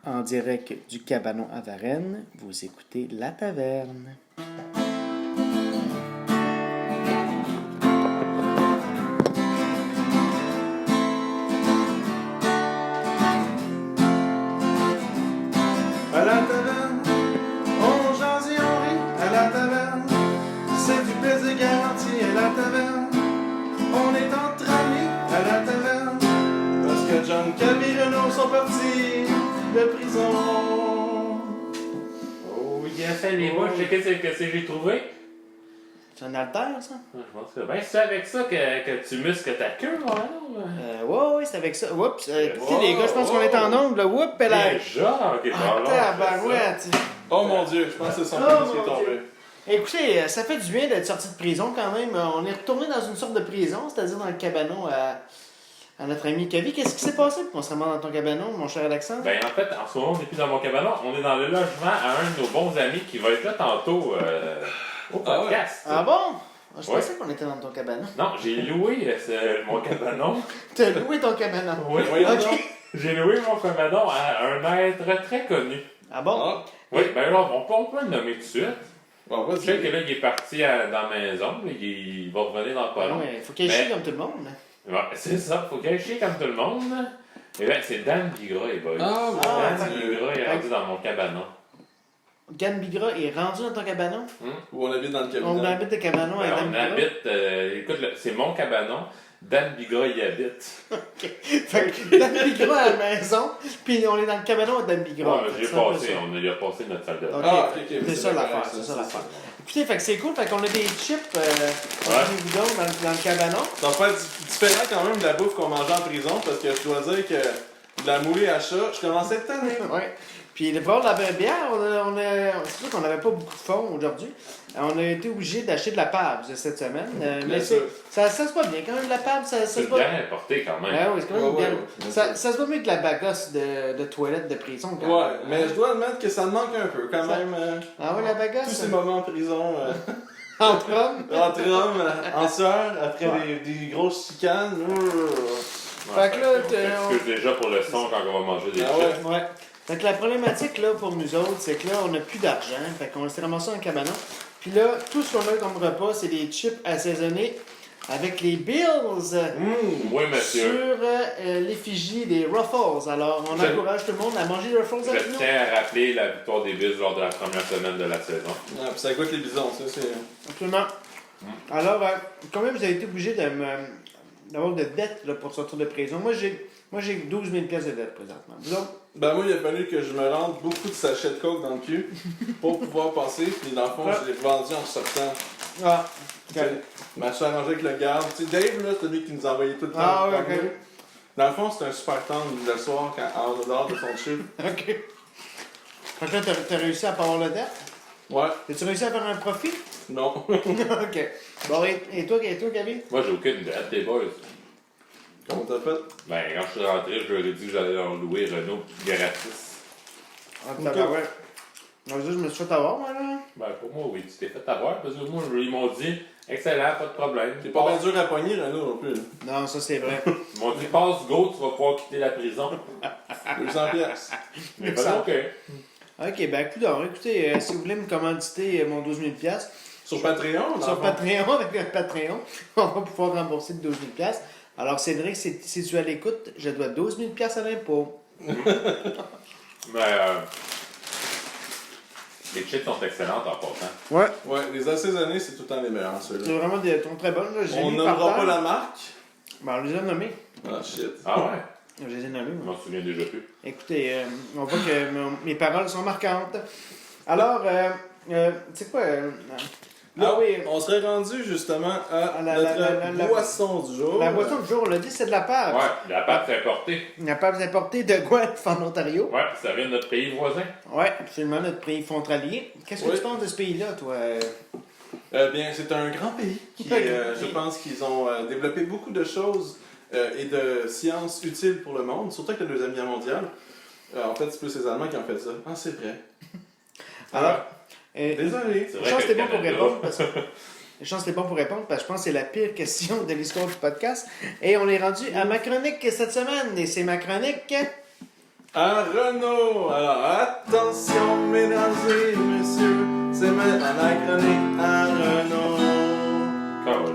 En direct du Cabanon à Varennes, vous écoutez La Taverne. À la taverne, on jase et on rit. À la taverne, c'est du plaisir garanti. À la taverne, on est entre amis. À la taverne, parce que John Cabi et Renaud sont partis de prison. Oh, yes, les moi, je sais qu'est-ce que j'ai trouvé. C'est un altère, ça? Je pense que ben, c'est avec ça que tu muscles ta queue, voilà. Ouais, c'est avec ça. Oups, écoutez, les gars, je pense qu'on est en ongle, là. Oups, elle a... Déjà, ok, Ah, tabarouette. Oh mon Dieu, je pense que c'est son Oh, fils qui mon est tombé. Dieu. Écoutez, ça fait du bien d'être sorti de prison quand même. On est retourné dans une sorte de prison, c'est-à-dire dans le cabanon à notre ami Kavi. Qu'est-ce qui s'est passé pour qu'on se ramasse dans ton cabanon, mon cher Alexandre? Ben, en fait, en ce moment, on n'est plus dans mon cabanon, on est dans le logement à un de nos bons amis qui va être là tantôt au podcast. Ah bon? Je Ouais. pensais qu'on était dans ton cabanon. Non, j'ai loué mon cabanon. T'as loué ton cabanon? Oui, Voyons Ok. donc. j'ai loué mon cabanon à un maître très connu. Ah bon? Ah, Oui, ben là, on peut le nommer tout de suite. bon, Je sais que vas-y. là, il est parti dans la maison, là, il va revenir dans pas long. Ouais, faut qu'il Mais- chie comme tout le monde. Ouais, c'est ça, faut qu'il chie comme tout le monde. Et ben, c'est Dan Bigra, les boys. Ah, Ah, Dan mon Dieu. Bigra est rendu dans mon cabanon. Dan Bigra est rendu dans ton cabanon? Où on habite dans le On cabinet. habite des cabanons avec Dan On Bigra? habite, écoute, c'est mon cabanon. Dan Bigra y habite. Fait que Dan Bigra à la maison, puis on est dans le cabanon à Dan Bigra. Ouais, mais j'ai C'est un peu passé, ça. on y a passé notre salle de bain. Ok, Ah, ok, ok. c'est ça l'affaire, c'est ça l'affaire. Écoutez, fait que c'est cool, fait qu'on a des chips bidons dans le cabanon. Ça va être différent quand même de la bouffe qu'on mangeait en prison parce que je dois dire que de la moulée à chat, je commençais à être tanné. Ouais. Puis le bord de la bière, c'est sûr qu'on n'avait pas beaucoup de fonds aujourd'hui. On a été obligé d'acheter de la pâte cette semaine. Mais sûr. ça se passe bien quand même, la pâte, ça C'est se passe. bien importé quand même. Ouais, oui, c'est quand même Ouais, bien. ouais, bien Ça se voit mieux que la bagosse de toilette de prison quand Ouais, même. mais je dois admettre que ça me manque un peu quand Ça- même. Ah ouais, la Tous bagosse? ces moments en prison, Entre hommes? entre hommes, en sueur, après Ouais. des grosses chicanes. Fait que là, on s'excuse déjà pour le son quand on va manger des Ah chips. ouais. Ouais. Fait que la problématique là, pour nous autres, c'est que là, on n'a plus d'argent. Fait qu'on s'est ramassé dans un cabanon. Puis là, tout ce qu'on a comme repas, c'est des chips assaisonnés avec les Bills Oui, sur monsieur. l'effigie des Ruffles. Alors, on Je- encourage tout le monde à manger des Ruffles avec Je nous. tiens à rappeler la victoire des Bills lors de la première semaine de la saison. Ah, puis ça goûte les bisons, ça c'est. Absolument. Alors, quand même, vous avez été obligé d'avoir de dettes là, pour sortir de prison. Moi, j'ai 12 000 pièces de dette présentement. Vous autres? Ben moi, il a fallu que je me rende beaucoup de sachets de coke dans le cul pour pouvoir passer. Puis dans le fond, je l'ai vendu en sortant. Ah, Je me suis arrangé avec le garde. Tu sais, Dave, là, c'est lui qui nous envoyait tout le temps. Ah, ouais, par ok. nous. Dans le fond, c'était un super temps le soir quand, en dehors de son chip. OK. Fait que là, t'as réussi à pas avoir la dette? Ouais, As-tu réussi à faire un profit? non. OK. Bon, et toi, Gaby? Moi, j'ai aucune dette, les boys. Comment t'as fait? Ben, quand je suis rentré, je leur ai dit que j'allais leur louer Renault gratis. Ah, ouais. Donc, je me suis fait avoir, moi, là. Ben, pour moi, oui, tu t'es fait avoir, parce que moi, ils m'ont dit, excellent, pas de problème. T'es pas bien dur à pogner, Renaud, non plus. là. Non, ça, c'est vrai. Ils m'ont dit, passe go, tu vas pouvoir quitter la prison. 200 pièces. Mais Ça. pas OK. OK, ben, écoutez, si vous voulez me commanditer mon 12 000 Sur Patreon, dans sur le fond. Patreon, avec un Patreon, on va pouvoir rembourser de 12 000 Alors, Cédric, si tu es à l'écoute, je dois 12 000 à l'impôt. Mais, les chips sont excellentes en passant. Ouais. Ouais, les assaisonnés, c'est tout le temps les meilleurs, C'est ceux-là. vraiment des tons très bonnes, là. J'ai On mis par nommera terre. pas la marque. Ben, on les a nommés. Ah, shit. Ah ouais? Je les ai nommés, Je moi. m'en souviens déjà plus. Écoutez, on voit que mes paroles sont marquantes. Alors, tu sais quoi? Là, oui, on serait rendu justement à la notre boisson du jour. la boisson du jour, on l'a dit, c'est de la pâte. Ouais, la pâte est importée. La pâte importée de Guelph en Ontario. Ouais, ça vient de notre pays voisin. Ouais, absolument, notre pays frontalier. Qu'est-ce que Oui. tu penses de ce pays-là, toi? Bien, c'est un grand pays qui, Un grand je pays. pense qu'ils ont développé beaucoup de choses et de sciences utiles pour le monde, surtout avec la Deuxième Guerre mondiale. En fait, c'est plus les Allemands qui ont fait ça. Ah, c'est vrai. Alors, Désolé. C'est je vrai pense que que c'était le bon pour Canada- répondre parce que je pense que c'était bon pour répondre parce que je pense que c'est la pire question de l'histoire du podcast. Et on est rendu à ma chronique cette semaine. Et c'est ma chronique Un Renault. Alors, attention, mesdames et messieurs, c'est maintenant la chronique à Renault.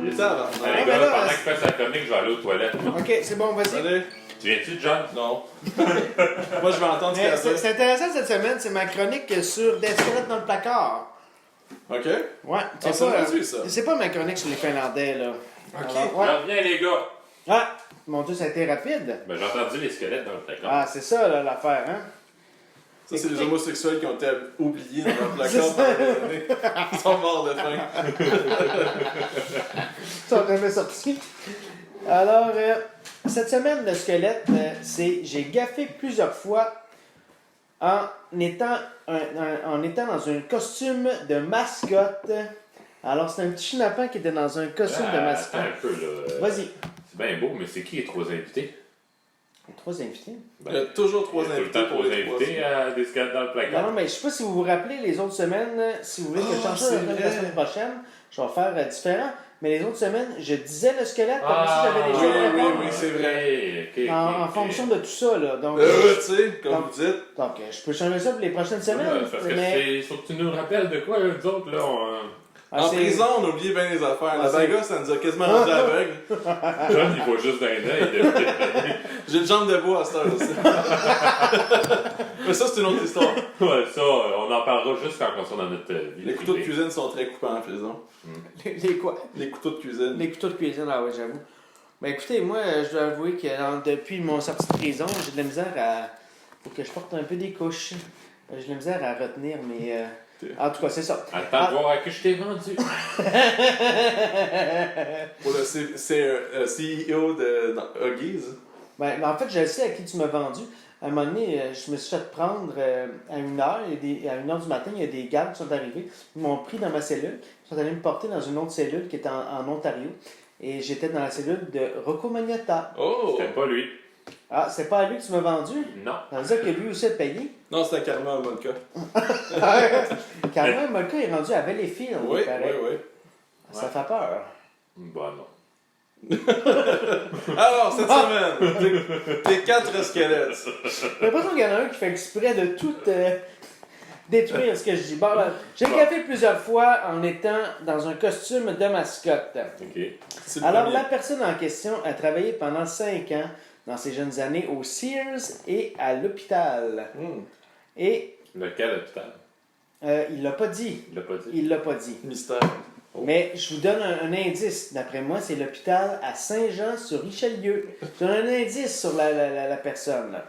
Caliste. Ça va. Hey, les mais gars, là, pendant qu'il fait sa chronique, je vais aller aux toilettes. Ok, c'est bon, vas-y. Allez. Tu viens-tu, John? Non. Moi, je vais entendre ce qu'il y Mais a à c'est dire. c'est intéressant cette semaine, c'est ma chronique sur des squelettes dans le placard. OK. Ouais, Ah, c'est gratuit, ça. c'est pas ma chronique sur les Finlandais, là. Ok. Alors, ouais. Alors, viens, les gars. Ah, mon Dieu, ça a été rapide. Ben, j'ai entendu les squelettes dans le placard. Ah, c'est ça, là, l'affaire, hein? Ça, c'est les Écoutez. homosexuels qui ont été oubliés dans leur C'est placard ça. pendant des années. Ils sont morts de faim. Ça n'a jamais sorti. Alors, cette semaine, le squelette, c'est j'ai gaffé plusieurs fois en étant, en étant dans un costume de mascotte. Alors, c'est un petit chinapin qui était dans un costume de mascotte. Attends un peu, là. Vas-y. C'est bien beau, mais c'est qui les trois invités? Trois invités. Il y a toujours trois Il y a tout le invités temps pour trois les trois. invités à des squelettes dans le Non, placard. non, mais je sais pas si vous vous rappelez les autres semaines, si vous voulez que je change ça c'est la vrai. semaine prochaine, je vais faire différent. Mais les autres semaines, je disais le squelette, comme si Ah, j'avais des oui, choses à oui, répondre. oui, c'est vrai. Ok, En ok. fonction de tout ça, là. Donc, Tu sais, comme Donc, vous dites. je peux changer ça pour les prochaines semaines. Ouais, parce que mais... il faut que tu nous rappelles de quoi, eux autres, là. Ah, En c'est- prison, on oublie bien les affaires. Ah, La c'est- bagarre, ça nous a quasiment rendu aveugle. John, il voit juste d'un œil. J'ai une jambe de bois à cette heure aussi. Mais ça, c'est une autre histoire. Ouais, ça, on en parlera juste quand on sera dans notre vie. Les couteaux de privée. cuisine sont très coupants en prison. Les quoi? Les couteaux de cuisine. Les couteaux de cuisine, ah ouais, j'avoue. Ben écoutez, moi, je dois avouer que depuis mon sortie de prison, j'ai de la misère à... Faut que je porte un peu des couches. J'ai de la misère à retenir mes... En tout cas, c'est ça. Attends de voir à qui je t'ai vendu. Pour le CEO de Huggies. Ben, en fait, je sais à qui tu m'as vendu. À un moment donné, je me suis fait prendre à 1h. À 1h du matin, il y a des gardes qui sont arrivés. Ils m'ont pris dans ma cellule. Ils sont allés me porter dans une autre cellule qui était en Ontario. Et j'étais dans la cellule de Rocco Magnotta. Oh! C'était pas lui. Ah, c'est pas à lui que tu m'as vendu? Non. Ça veut dire que lui aussi a payé. Non, c'était Karma Monka. Carrément, Molka est rendu à Valleyfield. Oui, il paraît. oui, oui. Ça fait peur. Bah non. Alors, cette semaine, tes 4 squelettes. J'ai l'impression qu'il y en a un qui fait exprès de tout détruire ce que je dis. Bon, j'ai gaffé plusieurs fois en étant dans un costume de mascotte. Ok. C'est le Alors, premier. la personne en question a travaillé pendant 5 ans dans ses jeunes années au Sears et à l'hôpital. Et Lequel hôpital? il l'a pas dit. Il l'a pas dit. Il l'a pas dit. Mystère. Mais je vous donne un indice. D'après moi, c'est l'hôpital à Saint-Jean-sur-Richelieu. Je donne un indice sur la personne. Là.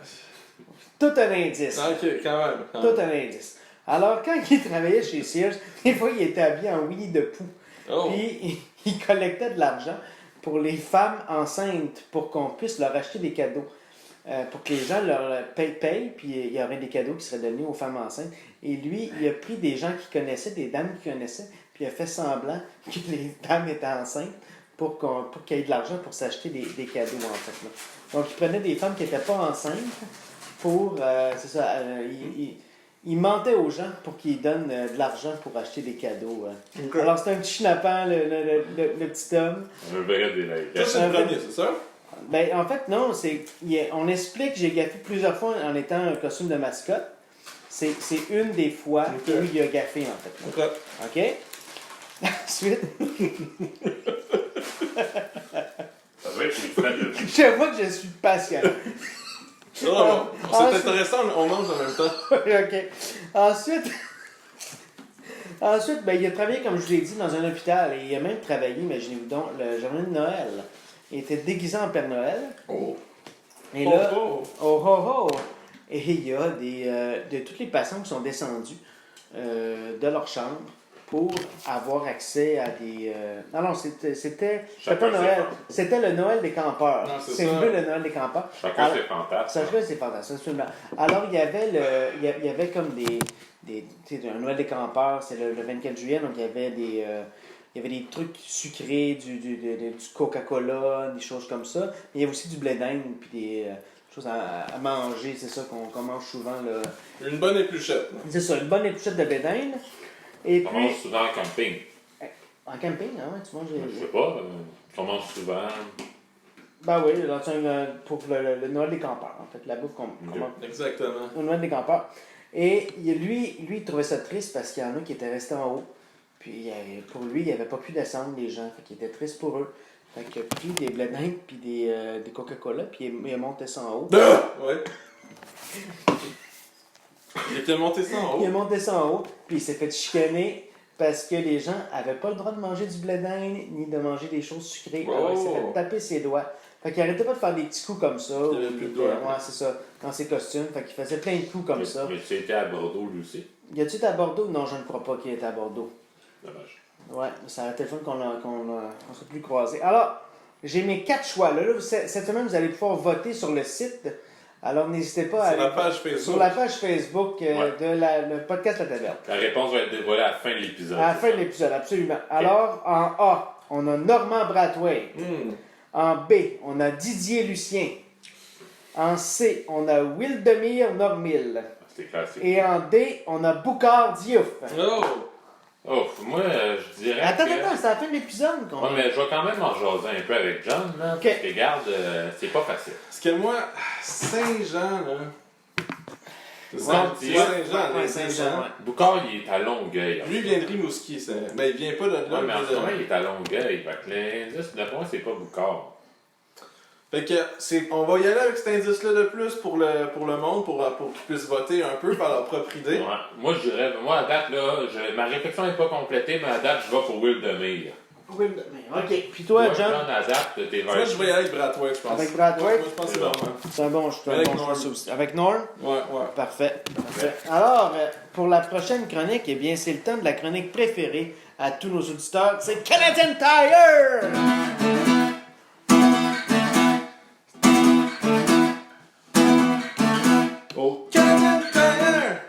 Tout un indice. Ah, ok, quand même. Tout un indice. Alors, quand il travaillait chez Sears, des fois, il était habillé en Winnie the Pooh. Oh. Puis, il collectait de l'argent pour les femmes enceintes pour qu'on puisse leur acheter des cadeaux. Pour que les gens leur payent, puis il y aurait des cadeaux qui seraient donnés aux femmes enceintes. Et lui, il a pris des gens qu'il connaissait, des dames qu'il connaissait, puis il a fait semblant que les dames étaient enceintes pour qu'il y ait de l'argent pour s'acheter des cadeaux, en fait. Là. Donc, il prenait des femmes qui n'étaient pas enceintes pour... c'est ça, il mentait aux gens pour qu'ils donnent de l'argent pour acheter des cadeaux. Ok. Alors, c'est un petit schnappant, le petit homme. Un vrai délinquant. Ça, c'est le premier, c'est ça? Ben, en fait, non, on explique que j'ai gaffé plusieurs fois en étant un costume de mascotte. C'est une des fois Ok. où il a gaffé, en fait. Ok. OK? Ensuite, Ça va être une fête de... je vois que je suis patient. Ah, bon. C'est intéressant, on mange en même temps. OK. Ensuite, ben, il a travaillé, comme je vous l'ai dit, dans un hôpital. Et il a même travaillé, imaginez-vous donc, le journée de Noël. Il était déguisé en Père Noël. Oh. Et là, Oh, oh. Et il y a de toutes les patients qui sont descendus de leur chambre pour avoir accès à des... Non, c'était Chacun pas Noël. ses C'était le Noël des campeurs. Non, c'est C'est ça. mieux le Noël des campeurs. Chacun Alors, ses fantasmes. Sachez-le, c'est fantastique. absolument. Alors, il y avait comme des tu sais, un Noël des campeurs, c'est le 24 juillet, donc il y avait des trucs sucrés, du Coca-Cola, des choses comme ça. Mais il y avait aussi du blé d'Inde, puis des choses à manger, c'est ça qu'on mange souvent. Là. Une bonne épluchette. C'est ça, une bonne épluchette de blé d'Inde. Et On puis, mange souvent en camping. en camping, hein, tu manges... Je sais pas. On mange souvent. Ben oui, là, pour le Noël des campeurs, en fait, la bouffe qu'on Exactement. au Noël des campeurs. Et lui, il trouvait ça triste parce qu'il y en a qui étaient restés en haut. Puis pour lui, il n'avait pas pu descendre les gens. Fait qu'il était triste pour eux. Fait qu'il a pris des blé d'Inde puis des Coca-Cola, puis il a monté ça en haut. Ouais. Il était monté ça en Il a haut. monté ça en haut, puis il s'est fait chicaner parce que les gens n'avaient pas le droit de manger du blé d'Inde ni de manger des choses sucrées. Oh. Alors il s'est fait taper ses doigts. Fait qu'il arrêtait pas de faire des petits coups comme ça. Il avait plus de doigts. Ouais, c'est ça. Dans ses costumes. Fait qu'il faisait plein de coups comme ça. Mais tu étais à Bordeaux, lui aussi. Y a-tu été à Bordeaux? Non, je ne crois pas qu'il était à Bordeaux. Dommage. Ouais, ça aurait été le fun qu'on soit plus croisés. Alors, j'ai mes 4 choix. Là, cette semaine, vous allez pouvoir voter sur le site. Alors, n'hésitez pas à Sur aller la page Facebook. sur la page Facebook Ouais. de le podcast La Taverne. La réponse va être dévoilée à la fin de l'épisode. À la fin de l'épisode, absolument. Alors, en A, on a Normand Brathwaite. En B, on a Didier Lucien. En C, on a Wildemir Normil. C'est classique. Et en D, on a Boucard Diouf. Oh! Oh, moi, je dirais. Attends, que... c'est à la fin de l'épisode qu'on Ouais, mais je vais quand même en jaser un peu avec John, là. Ok. Parce que, regarde, c'est pas facile. Parce que moi, Saint-Jean, là. C'est Ouais, Saint-Jean, Ouais, là, Saint-Jean, ouais. Boucard, il est à Longueuil. Lui, il vient de Rimouski, ça. Ben, il vient pas de là. Ouais, mais en il ce vient de- moment, il est à Longueuil. Fait que l'indice, de moi, c'est pas Boucard. Fait que, on va y aller avec cet indice-là de plus pour le monde, pour qu'ils puissent voter un peu par leur propre idée. Ouais. Moi, je dirais, moi, à date, là, ma réflexion n'est pas complétée, mais à date, je vais pour Wildemir. Wildemir. OK. Puis toi, John? à date, t'es Moi, je vais y aller avec Brathwaite, je pense. Avec Brathwaite? Moi, je pense que c'est C'est bon. normal. C'est un bon choix. Avec un bon choix, Norm. ça aussi. Avec Norm? Ouais. Parfait. Parfait. Alors, pour la prochaine chronique, eh bien, c'est le temps de la chronique préférée à tous nos auditeurs. C'est Canadian Tire! Oh, Canadian Tire!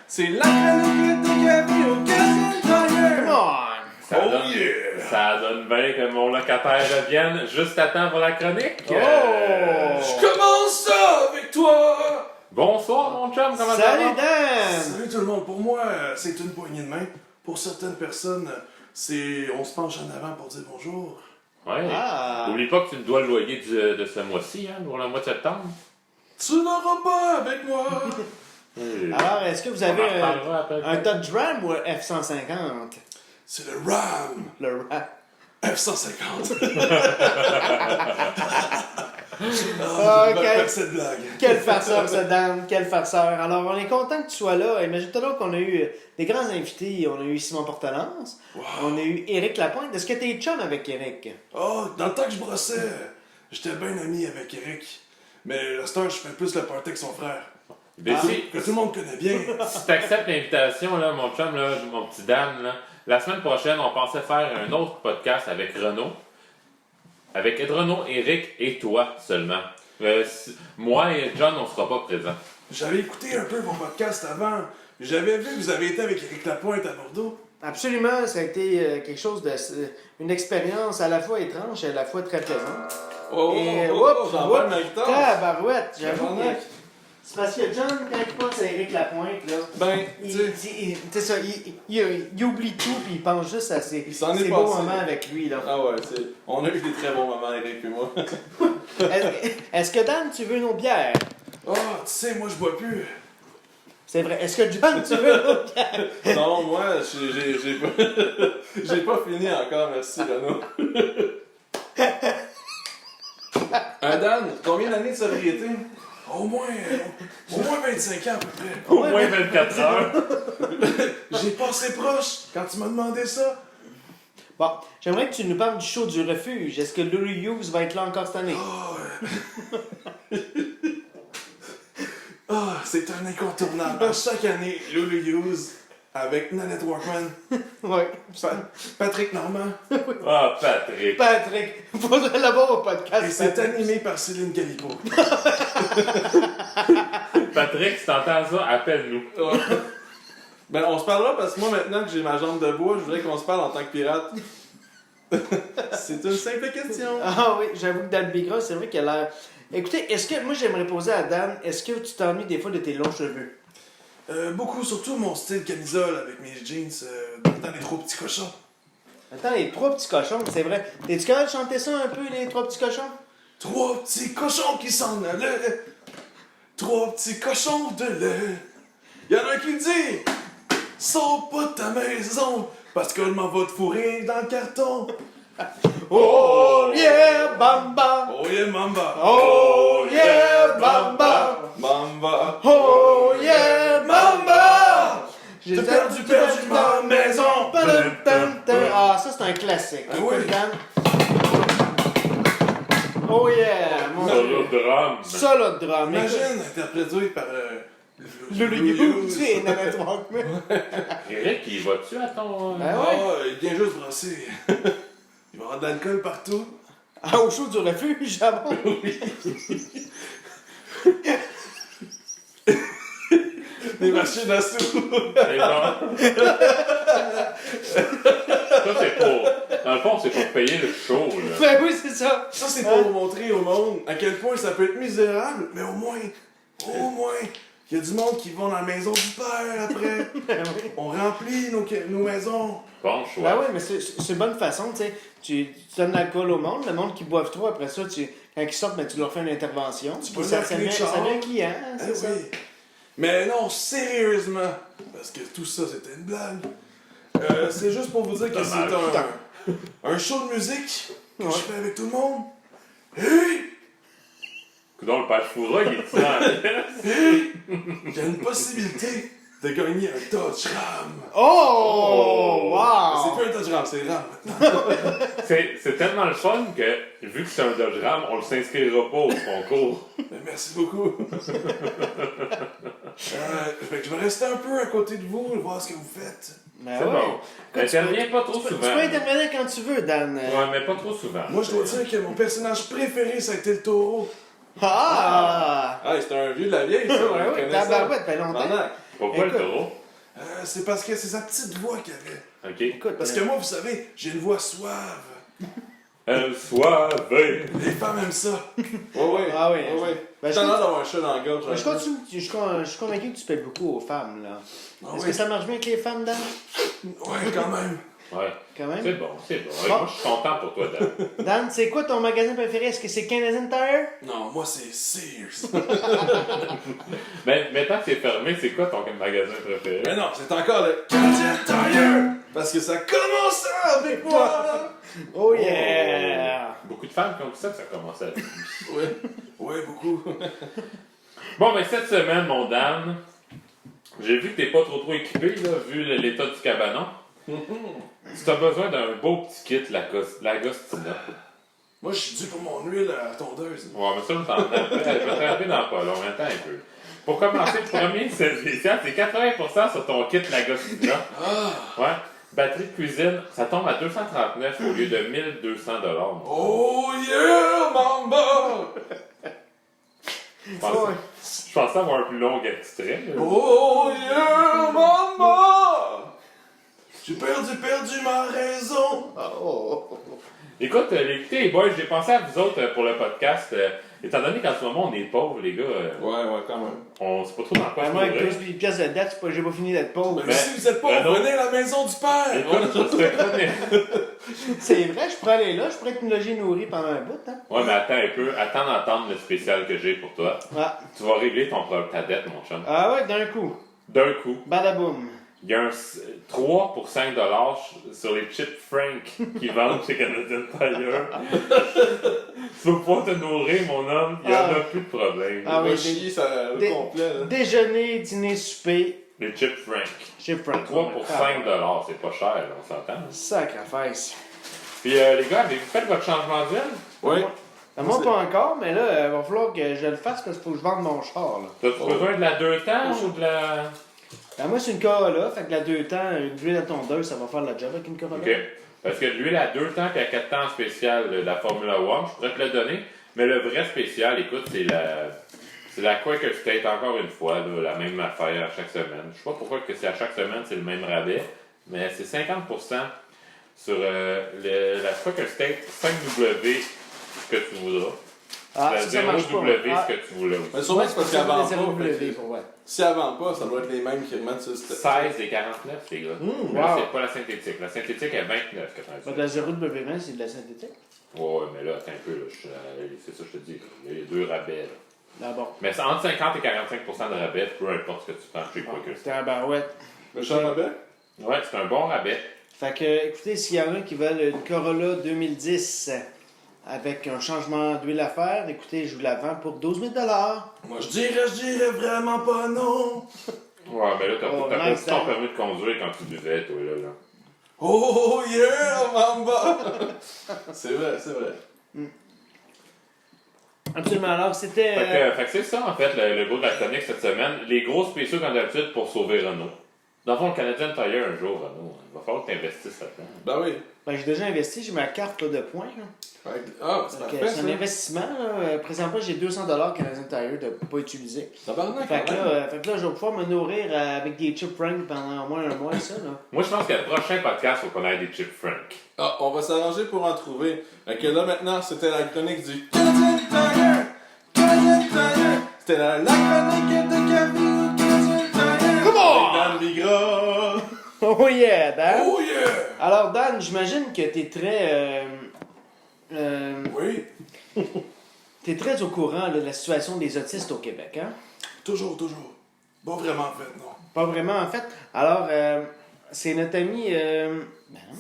C'est la chronique de Gabi au Canadian Come Tire! on! Ça, Oh donne, yeah! ça donne bien que mon locataire revienne juste à temps pour la chronique. Oh! Je commence ça avec toi! Bonsoir, mon chum, comment ça Salut, va? Dan! Salut tout le monde, pour moi, c'est une poignée de main. Pour certaines personnes, on se penche en avant pour dire bonjour. Ouais. Ah! N'oublie pas que tu me dois le loyer de ce mois-ci, hein, pour le mois de septembre. Tu n'auras pas avec moi! Alors, est-ce que vous On en avez reparlera après. un Dodge Ram ou un F-150? C'est le Ram Le Ram. F-150. Ah, Je vais faire cette blague. Quel farceur, ce Dan, quel farceur. Alors, on est content que tu sois là. Imagine-toi donc qu'on a eu des grands invités. On a eu Simon Portelance. Wow. On a eu Éric Lapointe. Est-ce que t'es chum avec Éric? Oh, dans le temps que je brossais, j'étais bien ami avec Eric. Mais la star, je fais plus le party que son frère. Ben, Que tout le monde connaît bien. si t'acceptes l'invitation, là, mon chum, là, mon petit Dan, là, la semaine prochaine, on pensait faire un autre podcast avec Renaud. Avec Renaud, Éric et toi seulement. Moi et John, on sera pas présents. J'avais écouté un peu vos podcasts avant. J'avais vu que vous avez été avec Eric Lapointe à Bordeaux. Absolument, ça a été quelque chose de... une expérience à la fois étrange et à la fois très plaisante. Et j'emballe ma guitare. Tabarouette, j'avoue que... Tabarnak. C'est parce que John, quand il pense à Éric Lapointe, là... Ben, Il, tu sais, c'est ça, il oublie tout puis il pense juste à ses Il s'en est beaux passé. moments avec lui. Là. ah ouais, on a eu des très bons moments, Eric et moi. Est-ce que Dan, tu veux nos bières? Oh, tu sais, moi je bois plus. C'est vrai. Est-ce que John, tu veux nos bières? Non, moi, j'ai pas... j'ai pas fini encore, merci Renaud. Dan, combien d'années de sobriété? Au moins 25 ans à peu près. Au moins 24 heures. J'ai passé proche quand tu m'as demandé ça. Bon, j'aimerais que tu nous parles du show du refuge. Est-ce que Louis Hughes va être là encore cette année? C'est un incontournable. À chaque année, Lulu Hughes avec Nanette Walkman, Oui. Patrick Normand. Ah, Patrick. Patrick, faudrait l'avoir au podcast. Et c'est Patrick. animé par Céline Galipo. Patrick, si t'entends ça, appelle-nous. Ouais. Ben, on se parlera parce que moi, maintenant que j'ai ma jambe de bois, je voudrais qu'on se parle en tant que pirate. C'est une simple question. Ah oui, j'avoue que Dan Bigra, c'est vrai qu'elle a l'air... Écoutez, est-ce que... Moi, j'aimerais poser à Dan, est-ce que tu t'ennuies des fois de tes longs cheveux? Beaucoup, surtout mon style camisole avec mes jeans dans les trop petits cochons. Attends, les trois petits cochons, c'est vrai. T'es-tu capable de chanter ça un peu, les trois petits cochons? Trois petits cochons qui s'en allaient. Trois petits cochons de lait. Y'en a un qui dit sors pas de ta maison parce que je m'en va te fourrer dans le carton. Oh yeah, bamba! Oh yeah, mamba. Oh yeah, bamba! Mamba. Oh yeah, mamba! J'ai perdu ma maison. Ah, ça c'est un classique. Ah oui. Écoute, Dan. Oh yeah! Mon Solo de drum. solo de drum. Imagine, interprété par Le you, c'est Nathan Walkman. Eric, il va-tu à ton. Ben ouais. Ah, il vient juste brasser. Il va y avoir de l'alcool partout. Ah, au show du refuge, ah bon? Des machines à sous. C'est bon. Ça, c'est pour. Dans le fond, c'est pour payer le show, là. Ben oui, c'est ça. Ça, c'est pour montrer au monde à quel point ça peut être misérable, mais au moins, il y a du monde qui va dans la maison du père après. On remplit nos maisons. Bon choix. Ben oui, mais c'est une bonne façon, tu sais. Tu donnes l'alcool au monde, le monde qui boive trop, après ça, quand ils sortent, ben, tu leur fais une intervention. Tu Puis peux ça leur ça clé met de char. un client, hein, Eh c'est ça. oui. Mais non, sérieusement, parce que tout ça, c'était une blague. C'est juste pour vous dire que c'est un show de musique que je fais avec tout le monde. Hey! Coudon, le père Foura, il est dans. Il y a une possibilité de gagner un Dodge Ram. Oh! Wow! C'est plus un Dodge Ram, c'est Ram maintenant. C'est tellement le fun que, vu que c'est un Dodge Ram, on ne s'inscrira pas au concours. Ben, merci beaucoup. Fait que je vais rester un peu à côté de vous, voir ce que vous faites. Ben C'est ouais. bon. Interviens pas trop Tu souvent. peux intervenir quand tu veux, Dan. Ouais, mais pas trop souvent. Moi, je dois dire que mon personnage préféré, ça a été le taureau. Ah! Ah, c'était un vieux de la vieille, ça. Ouais, ouais, tabarouette, ça fait longtemps. Pourquoi Écoute. le taureau? C'est parce que c'est sa petite voix qu'il avait. Ok. Écoute, Parce que moi, vous savez, j'ai une voix suave. Soivé. Les femmes aiment ça. Ouais. Ah oui. Ben, J'ai l'air d'avoir un chat dans la gorge. je suis convaincu que tu paies beaucoup aux femmes, là. Ah Est-ce oui. que ça marche bien avec les femmes, Dan? Ouais, quand même. Ouais. Quand même. C'est bon, c'est bon. Ouais, Bon. moi, je suis content pour toi, Dan. Dan, c'est quoi ton magasin préféré? Est-ce que c'est Canadian Tire? Non, moi, c'est Sears. Mais maintenant que c'est fermé, c'est quoi ton magasin préféré? Mais non, c'est encore le Canadian Tire. Parce que ça commence avec moi. Oh yeah! Beaucoup de femmes qui ont dit ça que ça commençait à être. Ouais, beaucoup. Bon, mais cette semaine, mon Dan, j'ai vu que t'es pas trop équipé, là, vu l'état du cabanon. Tu as besoin d'un beau petit kit Lagostina. Moi, je suis dû pour mon huile à tondeuse. Ouais, mais ça, je vais te rappeler dans pas long, attends un peu. Pour commencer, le premier spécial, c'est 80% sur ton kit Lagostina. Ouais. Batterie de cuisine, ça tombe à 239 au lieu de 1200 $. Oh yeah, mamba! Je pensais avoir un plus long extrait. Là. Oh yeah, mamba! J'ai perdu ma raison. Écoute, écoutez, les boys, j'ai pensé à vous autres pour le podcast. Étant donné qu'en ce moment, on est pauvres, les gars, Ouais, quand même. on sait pas trop dans quoi se Moi, avec mourir. plus de pièces de dette, j'ai pas fini d'être pauvre. Mais si vous êtes pas, non. venez à la maison du père. Écoute, je te connais. C'est vrai, je pourrais aller là, je pourrais être une logis nourrie pendant un bout, hein? Ouais, mais attends un peu. Attends d'entendre le spécial que j'ai pour toi. Ah, Tu vas régler ta dette, mon chum. ah ouais, d'un coup. D'un coup. Badaboum. Il y a un 3 pour 5 $ sur les chips Frank qui vendent chez Canadian Tire. Tu vas pouvoir te nourrir, mon homme. Il n'y en a plus de problème. Ah oui, chier ça au dé- complet. Là. Déjeuner, dîner, souper, Les chips Frank. chez Frank. 3 pour 5 $. C'est pas cher, là, on s'entend. Sacrifice. Puis les gars, avez-vous fait votre changement d'huile? Oui. Moi, pas encore, mais là, il va falloir que je le fasse parce qu'il faut que je vende mon char, là. T'as-tu besoin de la 2 temps ou de la... Ben, moi, c'est une Corolla, fait que la 2 temps, une huile à tondeuse, ça va faire la job avec une Corolla. OK. Parce que l'huile à 2 temps et à 4 temps spécial de la Formula One, je pourrais te le donner. Mais le vrai spécial, écoute, c'est la Quaker State, encore une fois, là, la même affaire à chaque semaine. Je sais pas pourquoi que c'est à chaque semaine, c'est le même rabais, mais c'est 50% sur la Quaker State 5W, ce que tu voudras. Ah, Le ça 0 marche pas. W, Ah. ce que tu voulais aussi. Mais sûrement que c'est parce qu'elle vend zéro pas. W pour vrai. Si elle vend pas, ça doit être les mêmes qui remettent sur le 16 des 49, les gars. Mais là, wow. c'est pas la synthétique. La synthétique est 29,99. De la 0W20, c'est de la synthétique. Ouais, mais là, attends un peu, là, c'est ça que je te dis. Il y a 2 rabais. Là. D'abord. Mais c'est entre 50 et 45% de rabais, peu importe ce que tu prends chez Quaker. C'était un barouette. Méchant rabais? Ouais, c'est un bon rabais. Fait que, écoutez, s'il y en a qui veulent une Corolla 2010 avec un changement d'huile à faire, écoutez, je vous la vends pour 12 000 $. Moi, je dirais vraiment pas non. Ouais, mais là, t'as Oh, pas nice, ton Dan. permis de conduire quand tu buvais, toi, là. Oh yeah, Mamba! C'est vrai, c'est vrai. Absolument. Alors, c'était... Fait que c'est ça, en fait, le gros de la chronique cette semaine. Les gros spéciaux, comme d'habitude, pour sauver Renault. Dans le fond, le Canadian Tire, un jour, Renault, il va falloir que tu investisses là-dedans. Ben oui. Ben, j'ai déjà investi, j'ai ma carte là, de points. Là. Ah, c'est Fait que parfait, c'est ça. un investissement. Là. Présentement, j'ai 200 $ Canadian Tire de pas utiliser. Tabarnak, Fait que, quand même. fait que là, je vais pouvoir me nourrir avec des chips Frank pendant au moins un mois, ça. Là. Moi, je pense que le prochain podcast, il faut qu'on ait des chips Frank. Ah, on va s'arranger pour en trouver. Fait que là, maintenant, c'était la chronique du Canadian Tire! Canadian Tire! C'était la chronique de Kevin Canadian Tire! Come on! Avec Dan Bigra! Oh yeah, Dan! Oh yeah! Alors, Dan, j'imagine que t'es très... Oui, t'es très au courant là, de la situation des autistes au Québec, hein? toujours, toujours. Pas vraiment fait, non. Pas vraiment, en fait. Alors, c'est notre ami... ben non.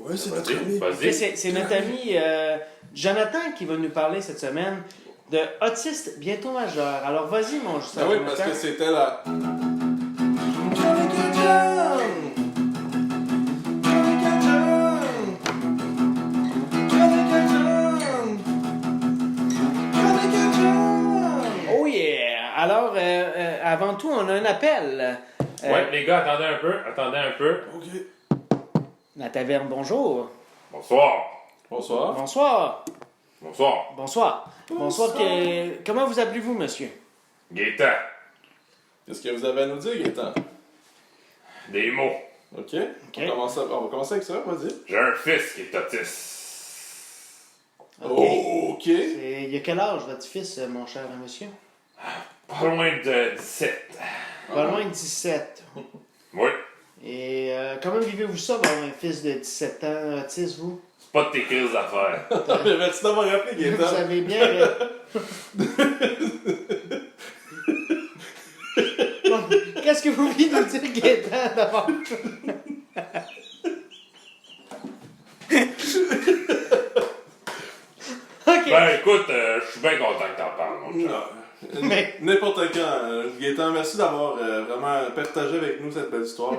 Oui, c'est notre ami. Vas-y. C'est notre ami Jonathan qui va nous parler cette semaine de autistes bientôt majeurs. Alors, vas-y, mon Justin. Ah oui, Jonathan. parce que c'était la... Chronique à John! Chronique à John! Chronique à John! Chronique à John! Oh yeah! Alors, avant tout, on a un appel. Ouais, les gars, attendez un peu. Ok. La taverne, bonjour. Bonsoir. Bonsoir. Bonsoir. Bonsoir. Bonsoir. Bonsoir. Comment vous appelez-vous, monsieur? Gaétan. Qu'est-ce que vous avez à nous dire, Gaétan? Des mots. Ok. On va commencer avec ça, vas-y. J'ai un fils qui est autiste. Ok. Il y a quel âge, votre fils, mon cher monsieur? Pas loin de 17. Pas loin de 17. Oui. Et comment vivez-vous ça, avoir un fils de 17 ans autiste, vous? C'est pas de tes crises d'affaires. Mais merci d'avoir rappelé, Vous Gaétan. avez bien... Bon, qu'est-ce que vous voulez nous dire, Gaétan, d'abord? OK. Ben écoute, je suis bien content que t'en parles, mon cher. Mais- N'importe quand. Gaétan, merci d'avoir vraiment partagé avec nous cette belle histoire.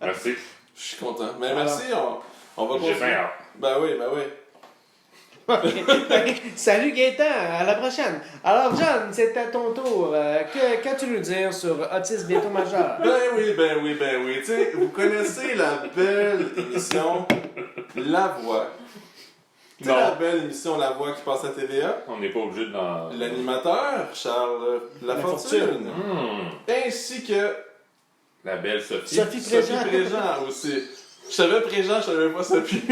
Merci. Je suis content. Mais merci, on va J'ai continuer. bien hâte. Ben oui, ben oui. OK. Salut Gaétan, à la prochaine. Alors, John, c'est à ton tour. Qu'as-tu nous dire sur autisme bientôt majeur? Ben oui, ben oui, ben oui. Tu sais, vous connaissez la belle émission La Voix. Tu sais, Non. la belle émission La Voix qui passe à TVA? On n'est pas obligé de dans... L'animateur, Charles Lafortune. Ainsi que La belle Sophie. Sophie Sophie Préjean. Préjean aussi. Je savais Préjean, je savais pas Sophie.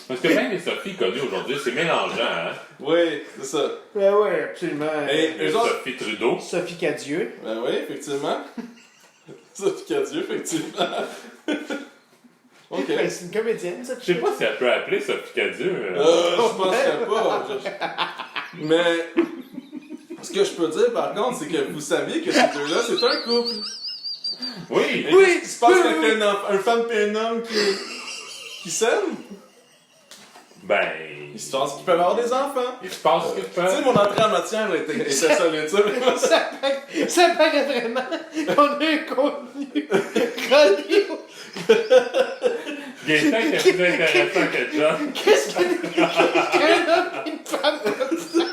Parce que même les Sophies connues aujourd'hui, c'est mélangeant, hein? Oui, c'est ça. Ben oui, absolument. Et Il y a eux autres... Sophie Trudeau. Sophie Cadieux. Ben oui, effectivement. Sophie Cadieux, effectivement. OK. Ben, c'est une comédienne, ça. Je sais pas si elle peut appeler Sophie Cadieux. Je penserais pas. Mais ce que je peux dire par contre, c'est que vous saviez que ces deux-là, c'est un couple. Oui! Et qu'est-ce qui se passe avec un femme et un homme qui s'aiment? Ben. Il se passe qu'ils peuvent avoir des enfants. Il se passe ce qu'il Tu sais, peut. mon entrée en matière était solide, ça. Ça paraît vraiment qu'on a un contenu radio. Gaétan était plus intéressant que John. Qu'est-ce qu'un homme et une femme comme ça?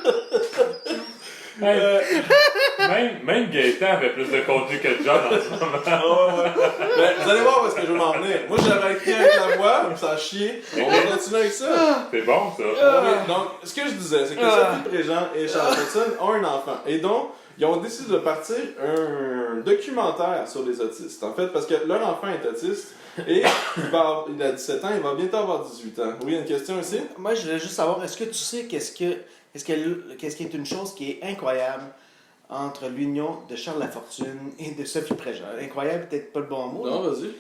Même Gaétan avait plus de contenu que John en ce moment. Ben, vous allez voir où est-ce que je veux m'en venir. Moi, j'avais écrit avec la voix, ça a chié. On va continuer avec ça. C'est bon, ça. Oui, donc, ce que je disais, c'est que Sophie Préjean et Charles Lafortune ont un enfant. Et donc, ils ont décidé de partir un documentaire sur les autistes. En fait, parce que leur enfant est autiste et il a 17 ans, il va bientôt avoir 18 ans. Oui, il y a une question ici? Moi, je voulais juste savoir, est-ce que tu sais qu'est-ce qui est une chose qui est incroyable entre l'union de Charles Lafortune et de Sophie Préjean? Incroyable, peut-être pas le bon mot. Non, vas-y.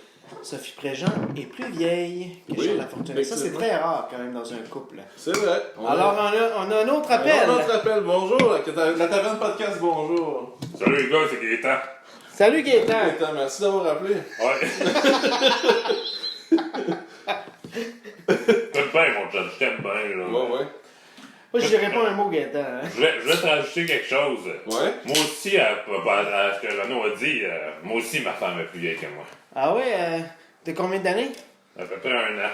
Sophie Préjean est plus vieille que Oui, Charles Lafortune. Ça, c'est effectivement. très rare quand même dans un couple. C'est vrai. Alors, on a un autre appel. Alors, notre appel, bonjour. La Taverne Podcast, bonjour. Salut les gars, c'est Gaëtan. Salut Gaëtan. Gaëtan, merci d'avoir appelé. Ouais. T'aimes bien, mon chum, je t'aime bien, là. Ouais. Moi, je dirais pas un mot Gaëtan. Hein. Je voulais te rajouter quelque chose. Ouais. Moi aussi, à ce que Renaud a dit, moi aussi, ma femme est plus vieille que moi. Ah ouais, t'as combien d'années? À peu près 1 an.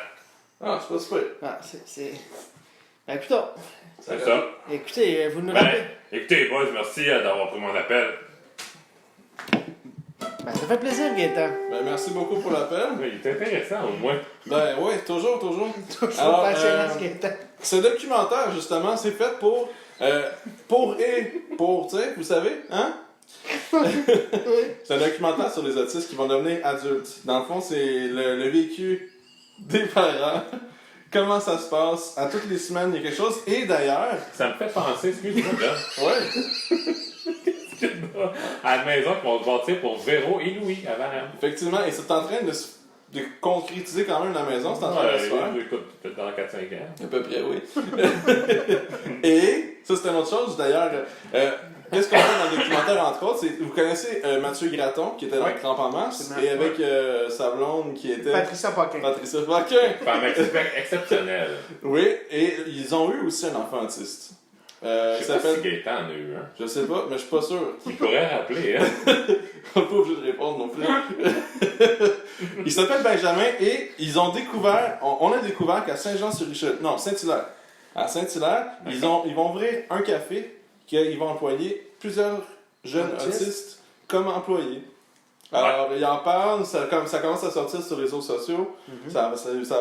Ah, c'est pas super. Ah, c'est... Ben, écoutez, C'est ça. écoutez, vous nous rappelez... Ben, écoutez, boys, merci d'avoir pris mon appel. Ben, ça fait plaisir, Gaëtan. Ben, merci beaucoup pour l'appel. Oui, il est intéressant, au moins. Ben, ouais, toujours. Toujours Alors, passionnant, ce Gaëtan. Ce documentaire, justement, c'est fait pour, tu sais, vous savez, hein? C'est un documentaire sur les autistes qui vont devenir adultes. Dans le fond, c'est le vécu des parents. Comment ça se passe? À toutes les semaines, il y a quelque chose. Et d'ailleurs... Ça me fait penser, excuse-moi, là. Ouais, À la maison, qu'on va bâtir pour Véro et Louis avant. effectivement. Et c'est en train de concrétiser quand même la maison. C'est en train de se faire. Écoute, peut-être dans 4-5 ans. À peu près, oui. Et, ça c'est une autre chose d'ailleurs. Qu'est-ce qu'on fait dans le documentaire, entre autres? Vous connaissez Mathieu Graton, qui était dans Ouais. Crampe en masse, Absolument. et avec sa blonde qui était Patricia Paquin. Patricia Paquin. Femme exceptionnelle. Oui, et ils ont eu aussi un enfant autiste. Je Il sais pas si s'appelle... Gaëtan en a eu un. Je sais pas, mais je suis pas sûr. Il pourrait rappeler, hein. On n'est pas obligé de répondre non plus. Il s'appelle Benjamin et ils ont découvert, on a découvert qu'à Saint-Jean-sur-Richelieu, non, Saint-Hilaire, à Saint-Hilaire, ils vont ouvrir un café qu'ils vont employer plusieurs jeunes autistes comme employés. Alors, ils en parlent, ça commence à sortir sur les réseaux sociaux. Ça